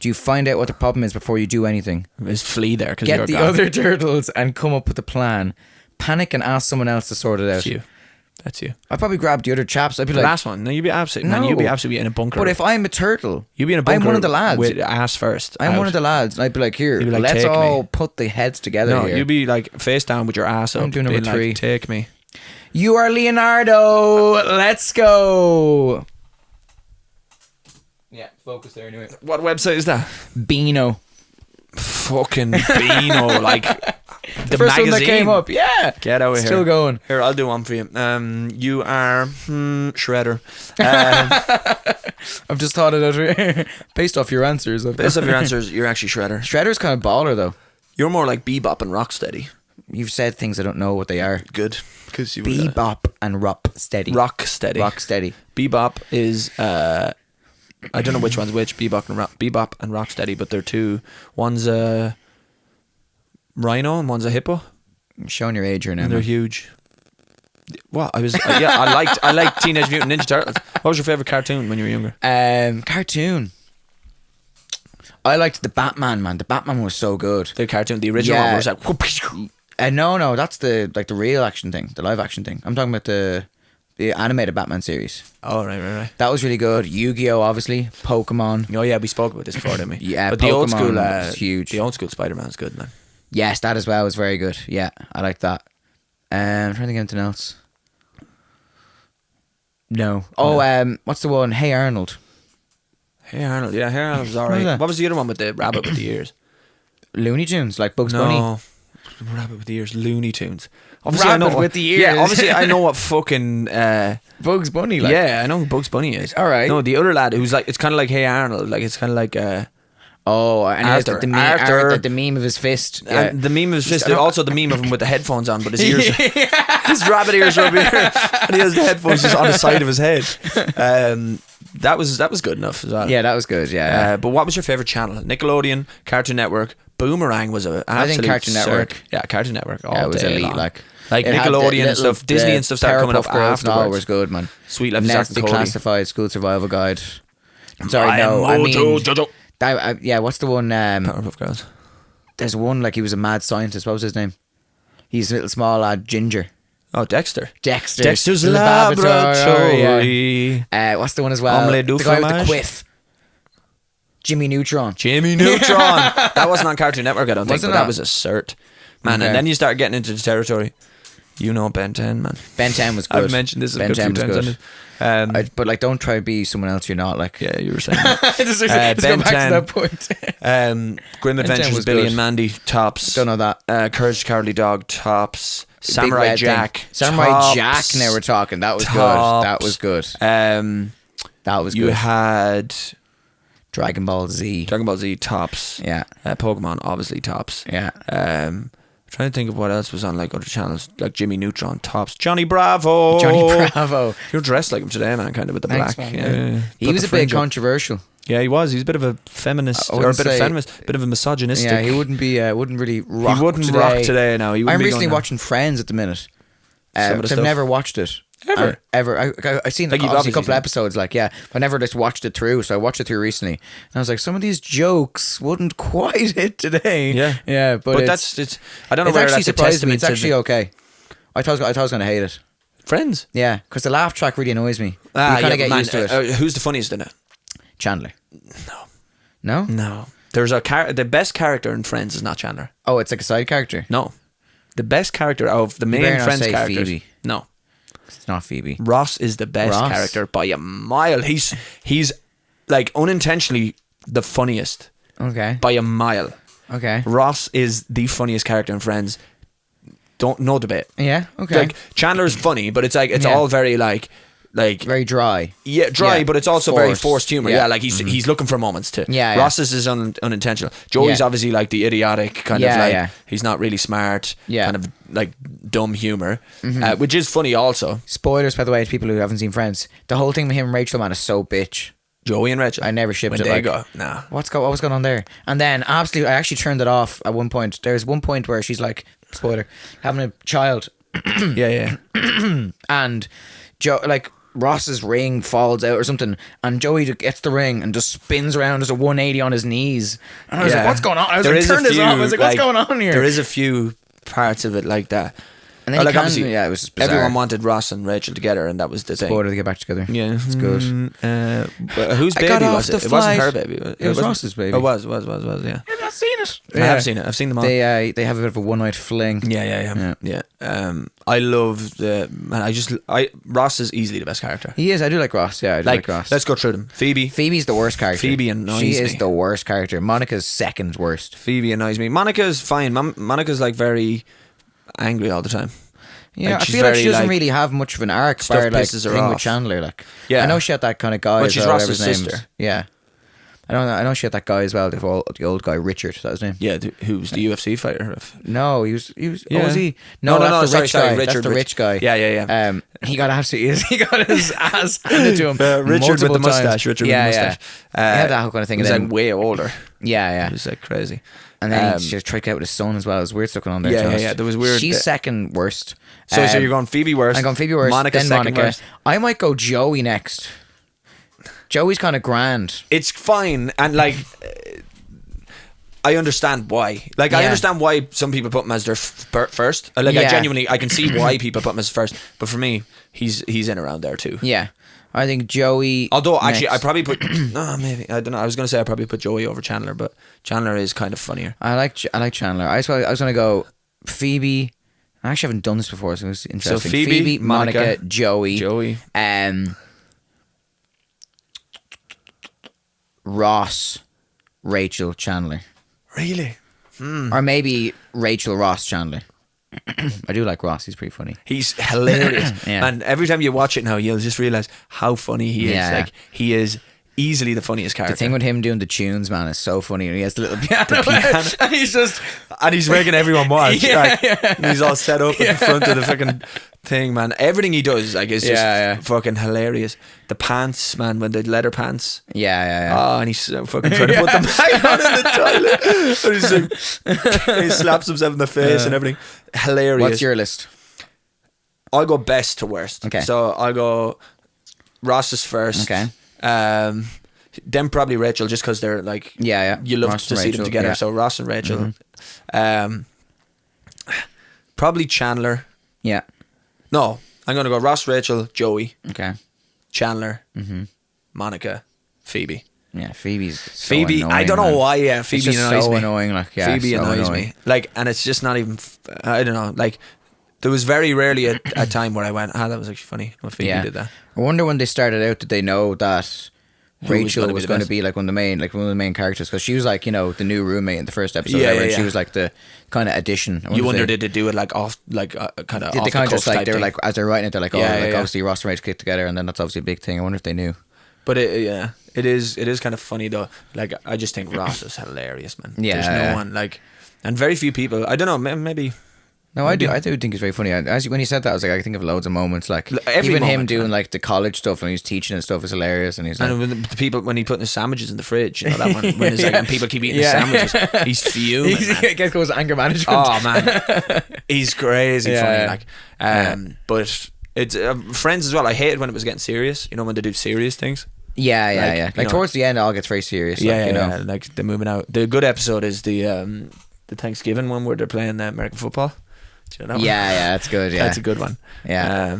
Do you find out what the problem is before you do anything? Is Flea there? Because Get the other turtles and come up with a plan. Panic and ask someone else to sort it out. That's you. I'd probably grab the other chaps. I'd be The like, last one. No, you'd be absolutely. Man, No. you'd be absolutely in a bunker. but if I'm a turtle, you'd be in a bunker. I'm one of the lads. With ass first. I'm one of the lads, and I'd be like, here, You'd be like, let's "Take all me." put the heads together No, here. you'd be like face down with your ass up. I'm doing number being 3. Like, take me. You are Leonardo. Let's go. Yeah, focus there anyway. What website is that? Beano. Fucking Beano, like the First magazine. one that came up. Yeah. Get out of here. Still going. Here, I'll do one for you. You are Shredder. I've just thought it out based off your answers. Based off your answers, you're actually Shredder. Shredder's kind of baller though. You're more like Bebop and Rocksteady. You've said things I don't know what they are. Good, because you Bebop and Rock Steady. Rocksteady. Rock Steady. Bebop is I don't know which one's which. Bebop and Rocksteady, but they're two. One's a rhino and one's a hippo. I'm showing your age here now. And they're man. huge. What I was I liked Teenage Mutant Ninja Turtles. What was your favorite cartoon when you were younger? Cartoon. I liked the Batman, man. The Batman was so good. The cartoon, the original one was like No, that's the real action thing, the live action thing. I'm talking about the animated Batman series. Oh right. That was really good. Yu-Gi-Oh, obviously. Pokemon. Oh yeah, we spoke about this before, didn't we? Yeah, but the old Pokemon school was huge. The old school Spider-Man's good, man. Yes, that as well was very good. Yeah, I like that. I'm trying to think of anything else. No. Oh, what's the one? Hey Arnold. Hey Arnold, yeah, Hey Arnold was alright. that? What was the other one with the rabbit with the ears? Looney Tunes, like Bugs Bunny. No, rabbit with the ears, Looney Tunes. Rabbit with the ears. Yeah, obviously I know what fucking. Bugs Bunny, like. Yeah, I know who Bugs Bunny is. All right. No, the other lad who's like, it's kind of like Hey Arnold, like it's kind of like. Oh, and he has Arthur. the meme of his fist. Yeah. And the meme is just also the meme of him with the headphones on, but his ears, his rabbit ears are over here, and he has the headphones just on the side of his head. That was good enough as well. Yeah, that was good. Yeah. But what was your favorite channel? Nickelodeon, Cartoon Network, Boomerang was a. I think Cartoon Network. Yeah, Cartoon Network. All Yeah, it was day elite. long. Like It had Nickelodeon and stuff, Disney and stuff started coming up Girls and all afterwards. was good, man. Sweet Life of Zack Next, and the Cody. Classified School Survival Guide. Sorry, no. I mean, yeah. What's the one? Powerpuff Girls. There's one like he was a mad scientist. What was his name? He's a little small lad, Ginger. Oh, Dexter. Dexter's the laboratory. Yeah. What's the one as well? Omelette du the guy with the fromage. quiff. Jimmy Neutron. Jimmy Neutron. That wasn't on Cartoon Network, I don't think, Was it but that not? was a cert. Man, Okay. and then you start getting into the territory. You know Ben 10, man. Ben 10 was good. I've mentioned this a Ben good 10 few was times. good. But like, don't try to be someone else you're not. Like, Yeah, you were saying that. Let's Ben go back 10. to that point. Grim Adventures was of Billy good. and Mandy, tops. Don't know that. Courage the Cowardly Dog, tops. Samurai Big Red Jack, thing. Samurai tops. Jack. Now we're talking. That was Tops. good. That was good. That was You good. had Dragon Ball Z. Dragon Ball Z, tops. Yeah. Pokemon, obviously, tops. Yeah. Trying to think of what else was on like other channels, like Jimmy Neutron, tops. Johnny Bravo. Johnny Bravo. You're dressed like him today, man, kind of with the Thanks, black. man. Yeah. He Put was the a bit fringe up. controversial. Yeah, he was. He's a bit of a feminist, I or a wouldn't bit of say- feminist, bit of a misogynistic. Yeah, he wouldn't really rock. He wouldn't today. rock today. Now he wouldn't I'm be recently going watching Friends at the minute. Some of the I've stuff. never watched it. Ever? Ever. I've seen Like, you've obviously a obviously couple seen it. episodes, like, yeah. But I never just watched it through, so I watched it through recently. And I was like, some of these jokes wouldn't quite hit today. Yeah. Yeah, but it's I don't know it's where actually that's a surprised me. testament It's to actually the- okay. I thought I was going to hate it. Friends. Yeah, because the laugh track really annoys me. You Ah, kind of yeah, get man, used to it. who's the funniest in it? Chandler. No. No? No. There's the best character in Friends is not Chandler. Oh, it's like a side character. No. The best character of the main better not Friends say characters. Phoebe. No. It's not Phoebe. Ross is the best Ross? character by a mile. He's like unintentionally the funniest Okay. by a mile. Okay. Ross is the funniest character in Friends. No debate. Yeah. Okay. Like Chandler's funny, but it's like it's Yeah. all very like very dry. yeah, dry, Yeah. but it's also very Forced. forced humor. Yeah. Yeah, like he's looking for moments to. Yeah, yeah. Ross's is unintentional. Joey's Yeah. obviously like the idiotic kind of Yeah, like yeah. he's not really smart. Yeah. Kind of like dumb humor, which is funny also. Spoilers, by the way, to people who haven't seen Friends. The whole thing with him and Rachel, man, is so bitch. Joey and Rachel. I never shipped when it. they Like, go. Nah. what was going on there? And then absolutely, I actually turned it off at one point. There's one point where she's like, spoiler, having a child, Yeah. and Ross's ring falls out or something, and Joey gets the ring and just spins around as a 180 on his knees. And I was like, what's going on? I was There like, is a turn this few, off. I was like, what's going on here? There is a few parts of it like that. And then Or, he like, can, obviously, yeah, it was bizarre. everyone wanted Ross and Rachel together, and that was the thing. Spoiler, they get back together. Yeah, It's good. But whose I baby got off was it? the It wasn't her flight. baby. It was wasn't- Ross's baby. It was. Yeah. I've not seen it. I have seen it. I've seen them all. They have a bit of a one night fling. Yeah. I love Ross is easily the best character. He is. I do like Ross. Yeah, I do like Ross. Let's go through them. Phoebe's the worst character. Phoebe annoys She me. is the worst character. Monica's second worst. Phoebe annoys me. Monica's fine. Monica's like very angry all the time. Yeah, Like, I she's feel like she very, doesn't like, really have much of an arc. stuff Bar, like, pisses her thing with off. Chandler. Like, Yeah. I know she had that kind of guy. But as she's well, Ross's whatever his name sister. is. Yeah, I know she had that guy as well. The old guy Richard. That was his name. Yeah, who's the UFC fighter? No, he was. Yeah. Oh, was he? No, that's the rich guy. Richard, That's the rich guy. Yeah. He got absolutely. He got his ass handed to him. Richard with multiple the mustache. times. Richard yeah, with the mustache. Yeah. He had that whole kind of thing. He was and like then, way older. yeah. He was like crazy. And then he just tried to get with his son as well. It was weird stuff going on there. Yeah, to be yeah, honest. yeah. There was weird- She's second worst. So you're going Phoebe worst. I'm going Phoebe worst. Monica then second Monica. worst. I might go Joey next. Joey's kind of grand. It's fine, and like I understand why. Like I Yeah. understand why some people put him as their first. Like I Yeah. genuinely, I can see why people put him as first. But for me, he's in around there too. Yeah. I think Joey. Although actually, next. I probably put maybe I don't know. I was gonna say I probably put Joey over Chandler, but Chandler is kind of funnier. I like Chandler. I was gonna go Phoebe. I actually haven't done this before, so it's interesting. So Phoebe, Monica, Joey, Ross, Rachel, Chandler, Really? or maybe Rachel, Ross, Chandler. I do like Ross. He's pretty funny. He's hilarious. Yeah. And every time you watch it now, you'll just realize how funny he is. Yeah. Like he is easily the funniest character. The thing with him doing the tunes, man, is so funny. And he has the little piano, and he's just and he's making everyone watch. Yeah, like, yeah. and he's all set up at the front of the fucking thing, man. Everything he does, like, is just Yeah, yeah. fucking hilarious. The pants, man, when the leather pants. yeah. Oh, and he's fucking trying to put them back on in the toilet. And he's like, he slaps himself in the face and everything. Hilarious. What's your list? I'll go best to worst. Okay. So I'll go Ross is first. Okay. Then probably Rachel, just because they're like, Yeah. you love Ross to and see them Rachel, together. yeah. So Ross and Rachel. Probably Chandler. Yeah. No, I'm gonna go Ross, Rachel, Joey, Okay. Chandler, Monica, Phoebe. Yeah, Phoebe's so Phoebe, annoying, I don't know man. why. Yeah, Phoebe It's just annoys so me. annoying. Like, yeah, Phoebe so annoys annoying. me. Like, and it's just not even. I don't know. Like, There was very rarely a time where I went, that was actually funny when Phoebe did that. I wonder when they started out, did they know that Rachel was going to be like one of the main characters? Because she was like, the new roommate in the first episode. And she was like the kind of addition. You wonder, did they do it like off, like kind of? Did they kind of just like they were like as they're writing it, they're like, obviously Ross and Rachel get together, and then that's obviously a big thing. I wonder if they knew. But it is kind of funny though. Like I just think Ross is hilarious, man. Yeah, there's no one like, and very few people. I don't know, maybe. No, I do think it's very funny. When you said that, I was like, I think of loads of moments. Like even him doing like the college stuff and he's teaching and stuff is hilarious. And he's like, and when he putting his sandwiches in the fridge, that one when it's like, and people keep eating his sandwiches, he's fuming. He goes anger management. Oh man, he's crazy funny. Like, but it's Friends as well. I hated when it was getting serious. When they do serious things. Yeah. Like towards the end, it all gets very serious. Like they're moving out. The good episode is the Thanksgiving one where they're playing American football. Do you know that one? Yeah, that's good. Yeah, that's a good one. Yeah.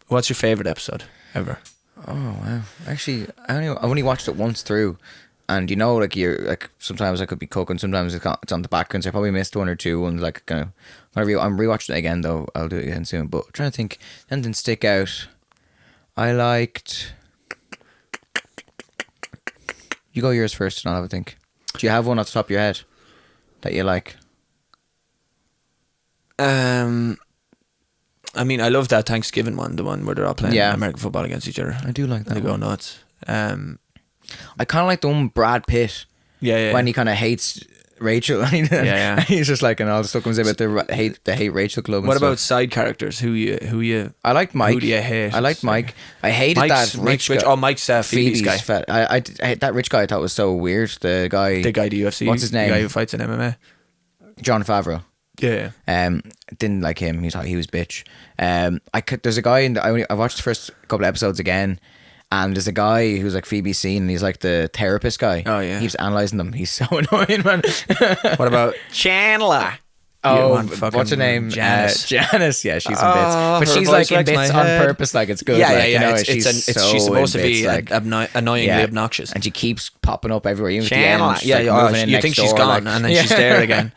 What's your favorite episode ever? Oh wow! Actually, I only watched it once through, and like you're like sometimes I could be cooking, sometimes it's on the background. So I probably missed one or two ones. Like kind of, I'm rewatching it again though. I'll do it again soon. But I'm trying to think, anything stick out. I liked. You go yours first, and I'll have a think. Do you have one off the top of your head that you like? I mean, I love that Thanksgiving one, the one where they're all playing American football against each other. I do like that. They go nuts. I kind of like the one with Brad Pitt. Yeah. When he kind of hates Rachel. He's just like, and all the stuff comes in about the hate Rachel club. What about side characters? Who you? I liked Mike. Who do you hate? I liked Mike. I hated that rich guy. Mike's Phoebe's guy. I that rich guy I thought was so weird. The guy the UFC. What's his name? The guy who fights in MMA. John Favreau. Yeah. Didn't like him. He thought he was bitch. There's a guy I watched the first couple of episodes again, and there's a guy who's like Phoebe's scene, and he's like the therapist guy. Oh yeah. He's analysing them. He's so annoying, man. What about Chandler? Oh, what's her name? Janice. Janice, yeah, she's in bits, but she's like in bits on purpose. Like it's good. She's supposed to be like annoyingly obnoxious, and she keeps popping up everywhere. Even Chandler, you think she's gone, and then she's there again.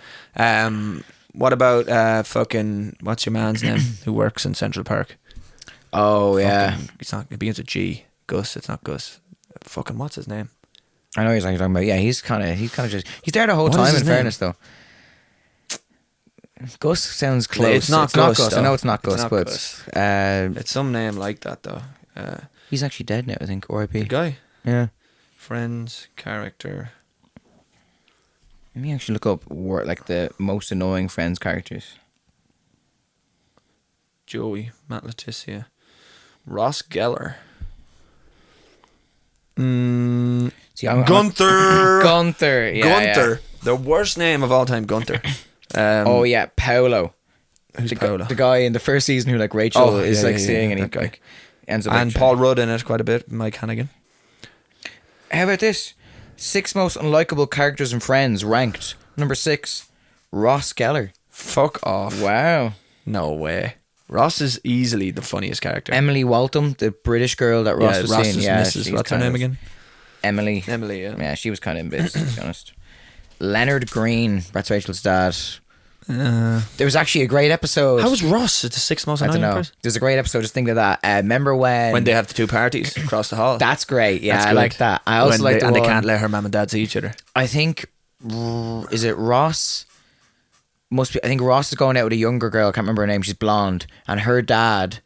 What about fucking what's your man's name who works in Central Park? Oh yeah, it begins with G. Gus. It's not Gus. Fucking what's his name? I know he's like talking about. Yeah, he's kind of just he's there the whole time. In fairness, though. Gus sounds close. It's not Gus. I know it's not Gus, but Gus. It's some name like that though. He's actually dead now, I think. R.I.P. The guy. Yeah. Friends character. Let me actually look up like the most annoying Friends characters. Joey, Matt Letitia, Ross Geller. Gunther. Gunther. Yeah, Gunther. Yeah. The worst name of all time, Gunther. Oh yeah, Paolo. Who's Paolo? The guy in the first season who like Rachel is seeing, and he like ends up. And Paul Rudd in it quite a bit. Mike Hannigan. How about this? 6 most unlikable characters in Friends ranked. Number 6, Ross Geller. Fuck off. Wow. No way. Ross is easily the funniest character. Emily Waltham, the British girl that Ross was seeing. Yeah, what's her name again? Emily. Yeah. Yeah, she was kind of in bits, to be honest. Leonard Green, that's Rachel's dad. There was actually a great episode. How was Ross at the 6 most annoying person? There's a great episode, just think of that. Remember when they have the 2 parties across the hall? That's great, yeah, I like that. I also like and they can't let her mum and dad see each other. I think, is it Ross? I think Ross is going out with a younger girl, I can't remember her name, she's blonde, and her dad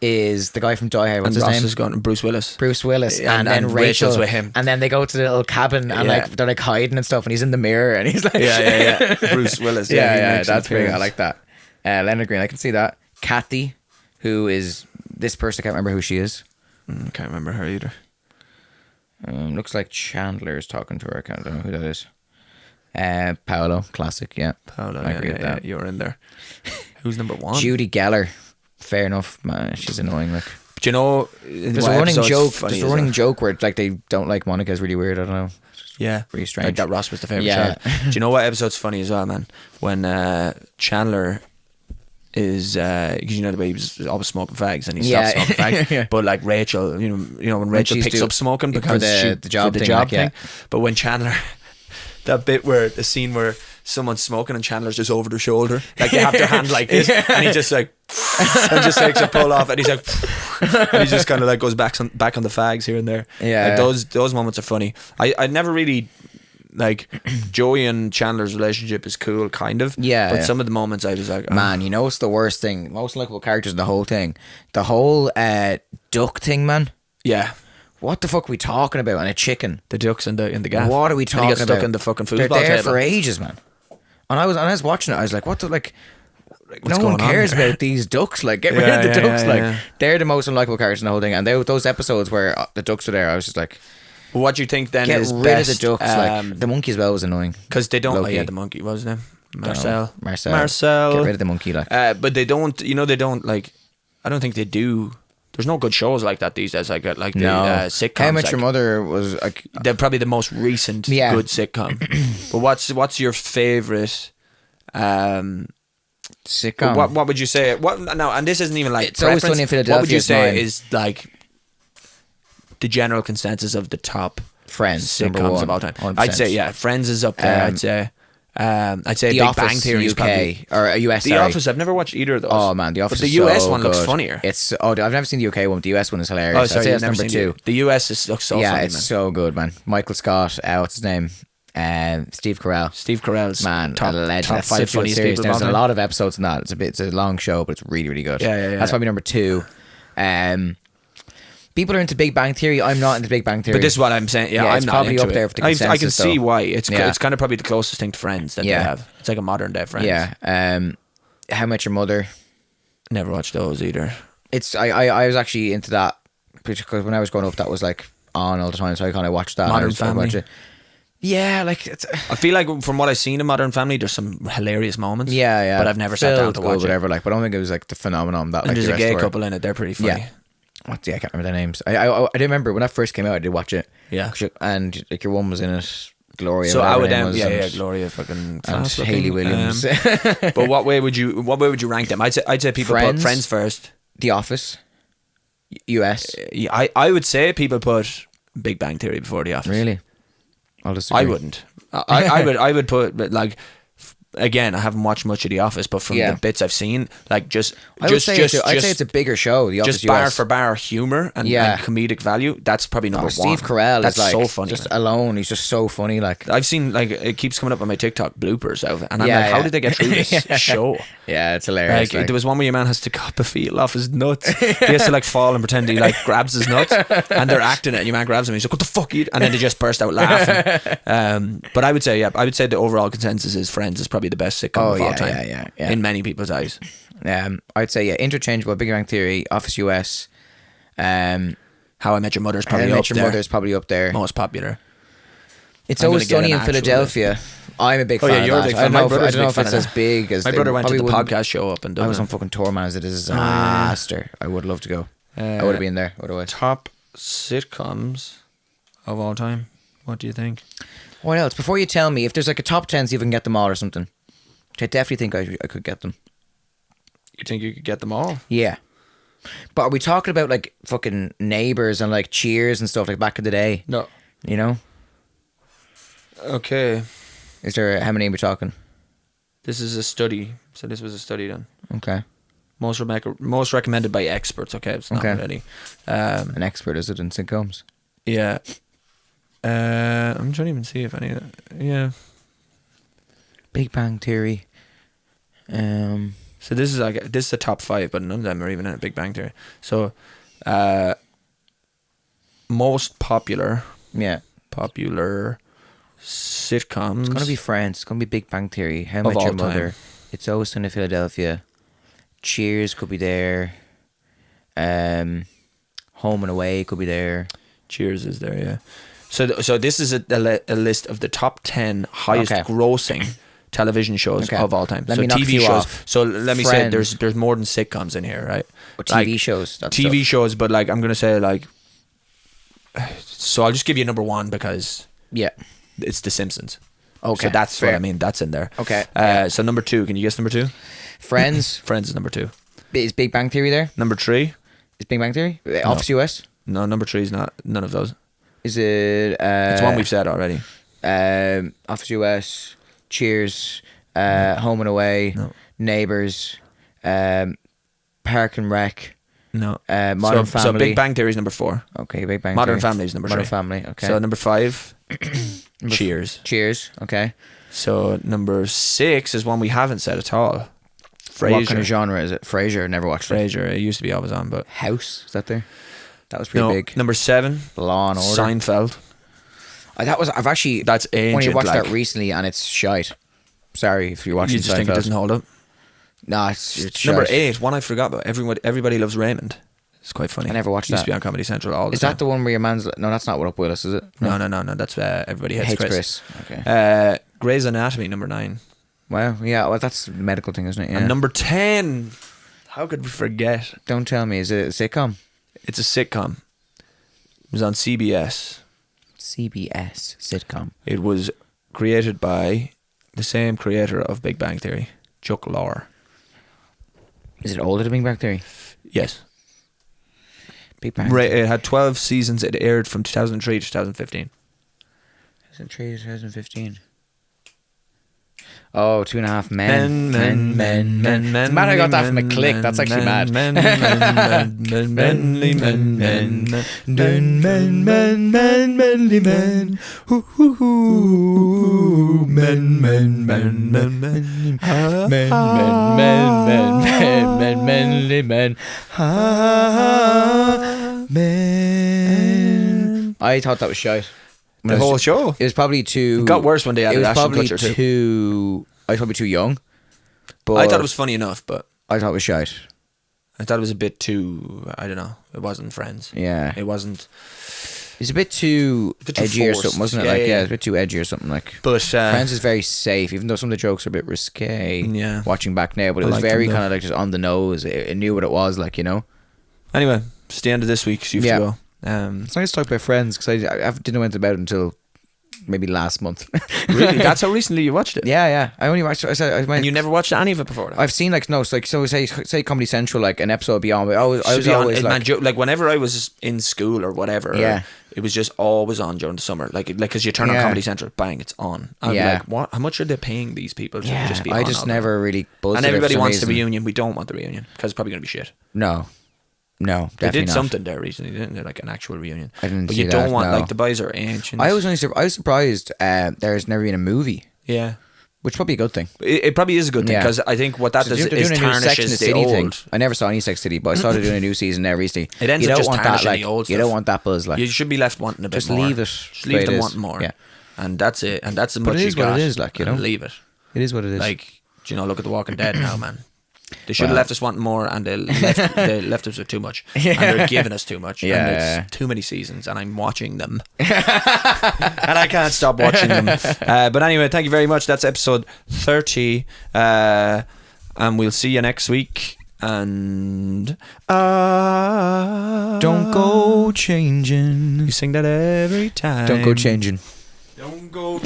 is the guy from Die Hard. What's his name? Is going Bruce Willis. And then Rachel's with him. And then they go to the little cabin and like they're like hiding and stuff, and he's in the mirror and he's like, yeah. Bruce Willis. Yeah, that's pretty. I like that. Leonard Green, I can see that. Kathy, who is this person? I can't remember who she is. Can't remember her either. Looks like Chandler is talking to her. I can't know who that is. Paolo, classic. Yeah, Paolo. I agree with that. You're in there. Who's number 1? Judy Geller. Fair enough, man. She's annoying. Like, but you know, there's a running joke. There's a running joke where like they don't like Monica's really weird. I don't know. Yeah, pretty strange. Like that Ross was the favorite child. Do you know what episode's funny as well, man? When Chandler is because the way he was always smoking fags and he stopped smoking fags. But like Rachel, you know when Rachel picks up smoking because the job thing. But when Chandler, that bit where the scene where someone's smoking and Chandler's just over their shoulder, like they have their hand like this, and he just like and just takes a pull off, and he's like, and he just kind of like goes back on the fags here and there. Yeah, like those moments are funny. I never really like Joey and Chandler's relationship is cool, kind of. Yeah, but some of the moments I was like, oh. Man, you know what's the worst thing? Most likable characters in the whole thing, the whole duck thing, man. Yeah. What the fuck are we talking about? And a chicken. The ducks in the gaff. What are we talking about? And he got stuck in the fucking foosball They're there table for ages, man. And I was watching it. I was like, what the like? What's no one going on cares here? about these ducks. Like, get rid of the ducks. Like, they're the most unlikable characters in the whole thing. And those episodes where the ducks were there, I was just like, what do you think then get is rid best? of the ducks. Like, the monkey as well was annoying because they don't. Low-key. Yeah, the monkey, what was his name? Marcel. Get rid of the monkey. Like, but they don't. You know, they don't like. I don't think they do. There's no good shows like that these days. Like the sitcoms. How Much like, Your Mother was like. They're probably the most recent good sitcom. But what's your favorite? Sitcom. What would you say? What now? And this isn't even like it's always Sunny in Philadelphia. What would you say mine. is like the general consensus of the top Friends sitcoms of all time? 100%. I'd say Friends is up there. I'd say The Big Office Bang Theory is UK probably or US. The sorry. Office. I've never watched either of those. Oh man, The Office. But the is US so one looks good. funnier. I've never seen the UK one, but the US one is hilarious. Oh, sorry, I'd say you've that's never number seen 2. The US looks so yeah, funny, it's man. so good, man. Michael Scott. What's his name? Steve Carell. Steve Carell's Man, top, a legend. top That's 5 such a good funniest series. people of all There's a time. lot of episodes in that. It's a long show, but it's really, really good. Yeah. That's probably number 2. People are into Big Bang Theory. I'm not into Big Bang Theory. But this is what I'm saying. Yeah, I'm it's not probably into up it. there for the I consensus. can see though. why. It's Yeah. it's kind of probably the closest thing to Friends that they have. It's like a modern day Friends. Yeah. How Much Your Mother. Never watched those either. It's I was actually into that because when I was growing up, that was like on all the time. So I kind of watched that. Modern and I Family. watch it. Yeah, like it's. I feel like from what I've seen in Modern Family, there's some hilarious moments. Yeah. But I've never sat down to watch it. whatever. Like, but I don't think it was like the phenomenon that. And Like there's the a rest gay were. couple in it. They're pretty funny. Yeah. I can't remember their names. I did remember when that first came out. I did watch it. Yeah. And like your one was in it, Gloria. So I would whatever her name was, Gloria fucking and class Hayley looking. Williams. But what way would you rank them? I'd say people put Friends first. The Office. US. Yeah, I would say people put Big Bang Theory before The Office. Really? I'll disagree. I wouldn't. I would put, but like, again, I haven't watched much of The Office, but from the bits I've seen, like I'd say it's a bigger show. The Office just bar US. for bar humor and comedic value. That's probably number one. Steve Carell That's is like so funny. just man. alone. He's just so funny. Like I've seen like it keeps coming up on my TikTok bloopers out, and I'm like, how did they get through this show? Yeah, it's hilarious. Like, there was one where your man has to cut the feel off his nuts. He has to like fall and pretend he like grabs his nuts, and they're acting it, and your man grabs him. And he's like, "What the fuck?" And then they just burst out laughing. But I would say the overall consensus is Friends is probably the best sitcom of all time. Yeah. In many people's eyes. I'd say interchangeable. Big Bang Theory, Office US. How I Met Your Mother is probably How I up Met Your there. Mother is probably up there. Most popular. It's I'm Always gonna get Sunny an in actual Philadelphia. I'm a big fan. yeah, you're a of big that. fan. I My brother's don't know a if big it's fan as of that. big as My they brother went to the probably wouldn't- podcast show up in I Dublin. was on fucking tour, man. It's a disaster. I would love to go. I would have been there otherwise. Top sitcoms of all time. What do you think? What else? Before you tell me, if there's like a top 10, see if I can get them all or something. I definitely think I could get them. You think you could get them all? Yeah. But are we talking about like fucking Neighbours and like Cheers and stuff like back in the day? No. You know? Okay. Is there, how many are we talking? This is a study. So this was a study done. Okay. Most recommended by experts. Okay, it's not really. An expert, is it, in sitcoms? Yeah. I'm trying to even see if any. Yeah. Big Bang Theory. So this is the top 5, but none of them are even in a Big Bang Theory. So, most popular. Yeah. Popular sitcoms. It's gonna be Friends. It's gonna be Big Bang Theory. How Of Much Your all time. Mother. It's Always Sunny in Philadelphia. Cheers could be there. Home and Away could be there. Cheers is there, yeah. So this is a list of the top 10 highest grossing television shows of all time. Let so me knock TV a few shows. off. So let me say Friends. there's more than sitcoms in here, right? Or TV shows. That's TV stuff. shows, but like I'm gonna say like. So I'll just give you number 1 because it's The Simpsons. Okay. So that's fair. what I mean. That's in there. Okay. So number 2. Can you guess number 2? Friends. Friends is number 2. Is Big Bang Theory there? Number 3. Is Big Bang Theory? Office US? No, number 3 is not. None of those. Is it... It's one we've said already. Office US, Cheers, Home and Away, No. Neighbours, Park and Rec. No. Modern Family. So Big Bang Theory is number 4. Okay, Big Bang Modern Theory. Family is number 3. Modern Family, okay. So number 5, Cheers. Cheers, okay. So number 6 is one we haven't said at all. Frasier. What kind of genre is it? Frasier, never watched it. Frasier. It used to be always on, but House, is that there? That was pretty big. Number 7, Law and Order. Seinfeld. I've actually... That's ancient. Only watched like, that recently and it's shite. Sorry if you're watching you just think it Seinfeld. doesn't hold up. No, it's Number shite. 8, one I forgot about. Everybody Loves Raymond. It's quite funny. I never watched Used that. to be on Comedy Central all the Is time. that the one where your man's... No, that's not What Up Willis, is it? No. That's Everybody Hates Chris. Okay. Grey's Anatomy, number 9. Wow, yeah, well, that's a medical thing, isn't it? Yeah. And number 10, how could we forget? Don't tell me, is it a sitcom? It's a sitcom. It was on CBS. CBS sitcom. It was created by the same creator of Big Bang Theory, Chuck Lorre. Is it older than Big Bang Theory? Yes. Big Bang It had 12 seasons. It aired from 2003 to 2015. 2003, 2015. Oh, 2.5 Men. It's mad I got that from a click. That's actually mad. Men. I thought that was shite. The whole show. It was probably too... It got worse when they added It was Ashton probably Kutcher too. I was probably too young. But I thought it was funny enough, but I thought it was shite. I thought it was a bit too, I don't know, it wasn't Friends. Yeah. It wasn't. It's a bit too A bit too edgy or forced. something, wasn't it? Yeah. It's a bit too edgy or something like. But Friends is very safe, even though some of the jokes are a bit risque. Yeah. Watching back now, but it I was like very them, though. kind of like just on the nose. It knew what it was, like, you know. Anyway, it's the end of this week, so you have to go. It's nice to talk about Friends because I didn't know anything about it until maybe last month. Really? That's how recently you watched it? Yeah. I only watched. And you never watched any of it before that? I've seen like say Comedy Central, like an episode beyond. But I was always like, like whenever I was in school or whatever, Yeah. it was just always on during the summer. Like because you turn on Yeah. Comedy Central, bang, it's on. I'm Yeah. like, what? How much are they paying these people to yeah. just be I on just all never the really. time? buzzed And it for everybody some wants the reason. reunion. We don't want the reunion because it's probably going to be shit. No, They definitely did not. something there recently, didn't they? Like an actual reunion. I didn't But see you don't that, want no. like the boys are ancient. I was surprised there's never been a movie, yeah. which is probably a good thing. It probably is a good thing Yeah. because I think what that So does they're is doing a new Sex and tarnishes the the City old. thing. I never saw any Sex City, but I saw they're doing a new season there recently. It ends you up don't just want that, tarnishing like, the old you stuff. don't want that buzz, like. You should be left wanting a bit Just more. leave it Just the way leave it them is. wanting more. Yeah. And that's it. And that's as But much it you is what got. it is, like, you and know? leave it. It is what it is. Like, do you know, look at The Walking Dead now, man. They should have Well. left us wanting more, and they left us with too much. And they're giving us too much. Yeah. And it's too many seasons, and I'm watching them. And I can't stop watching them. But anyway, thank you very much. That's episode 30. And we'll see you next week. And don't go changing. You sing that every time. Don't go changing. Don't go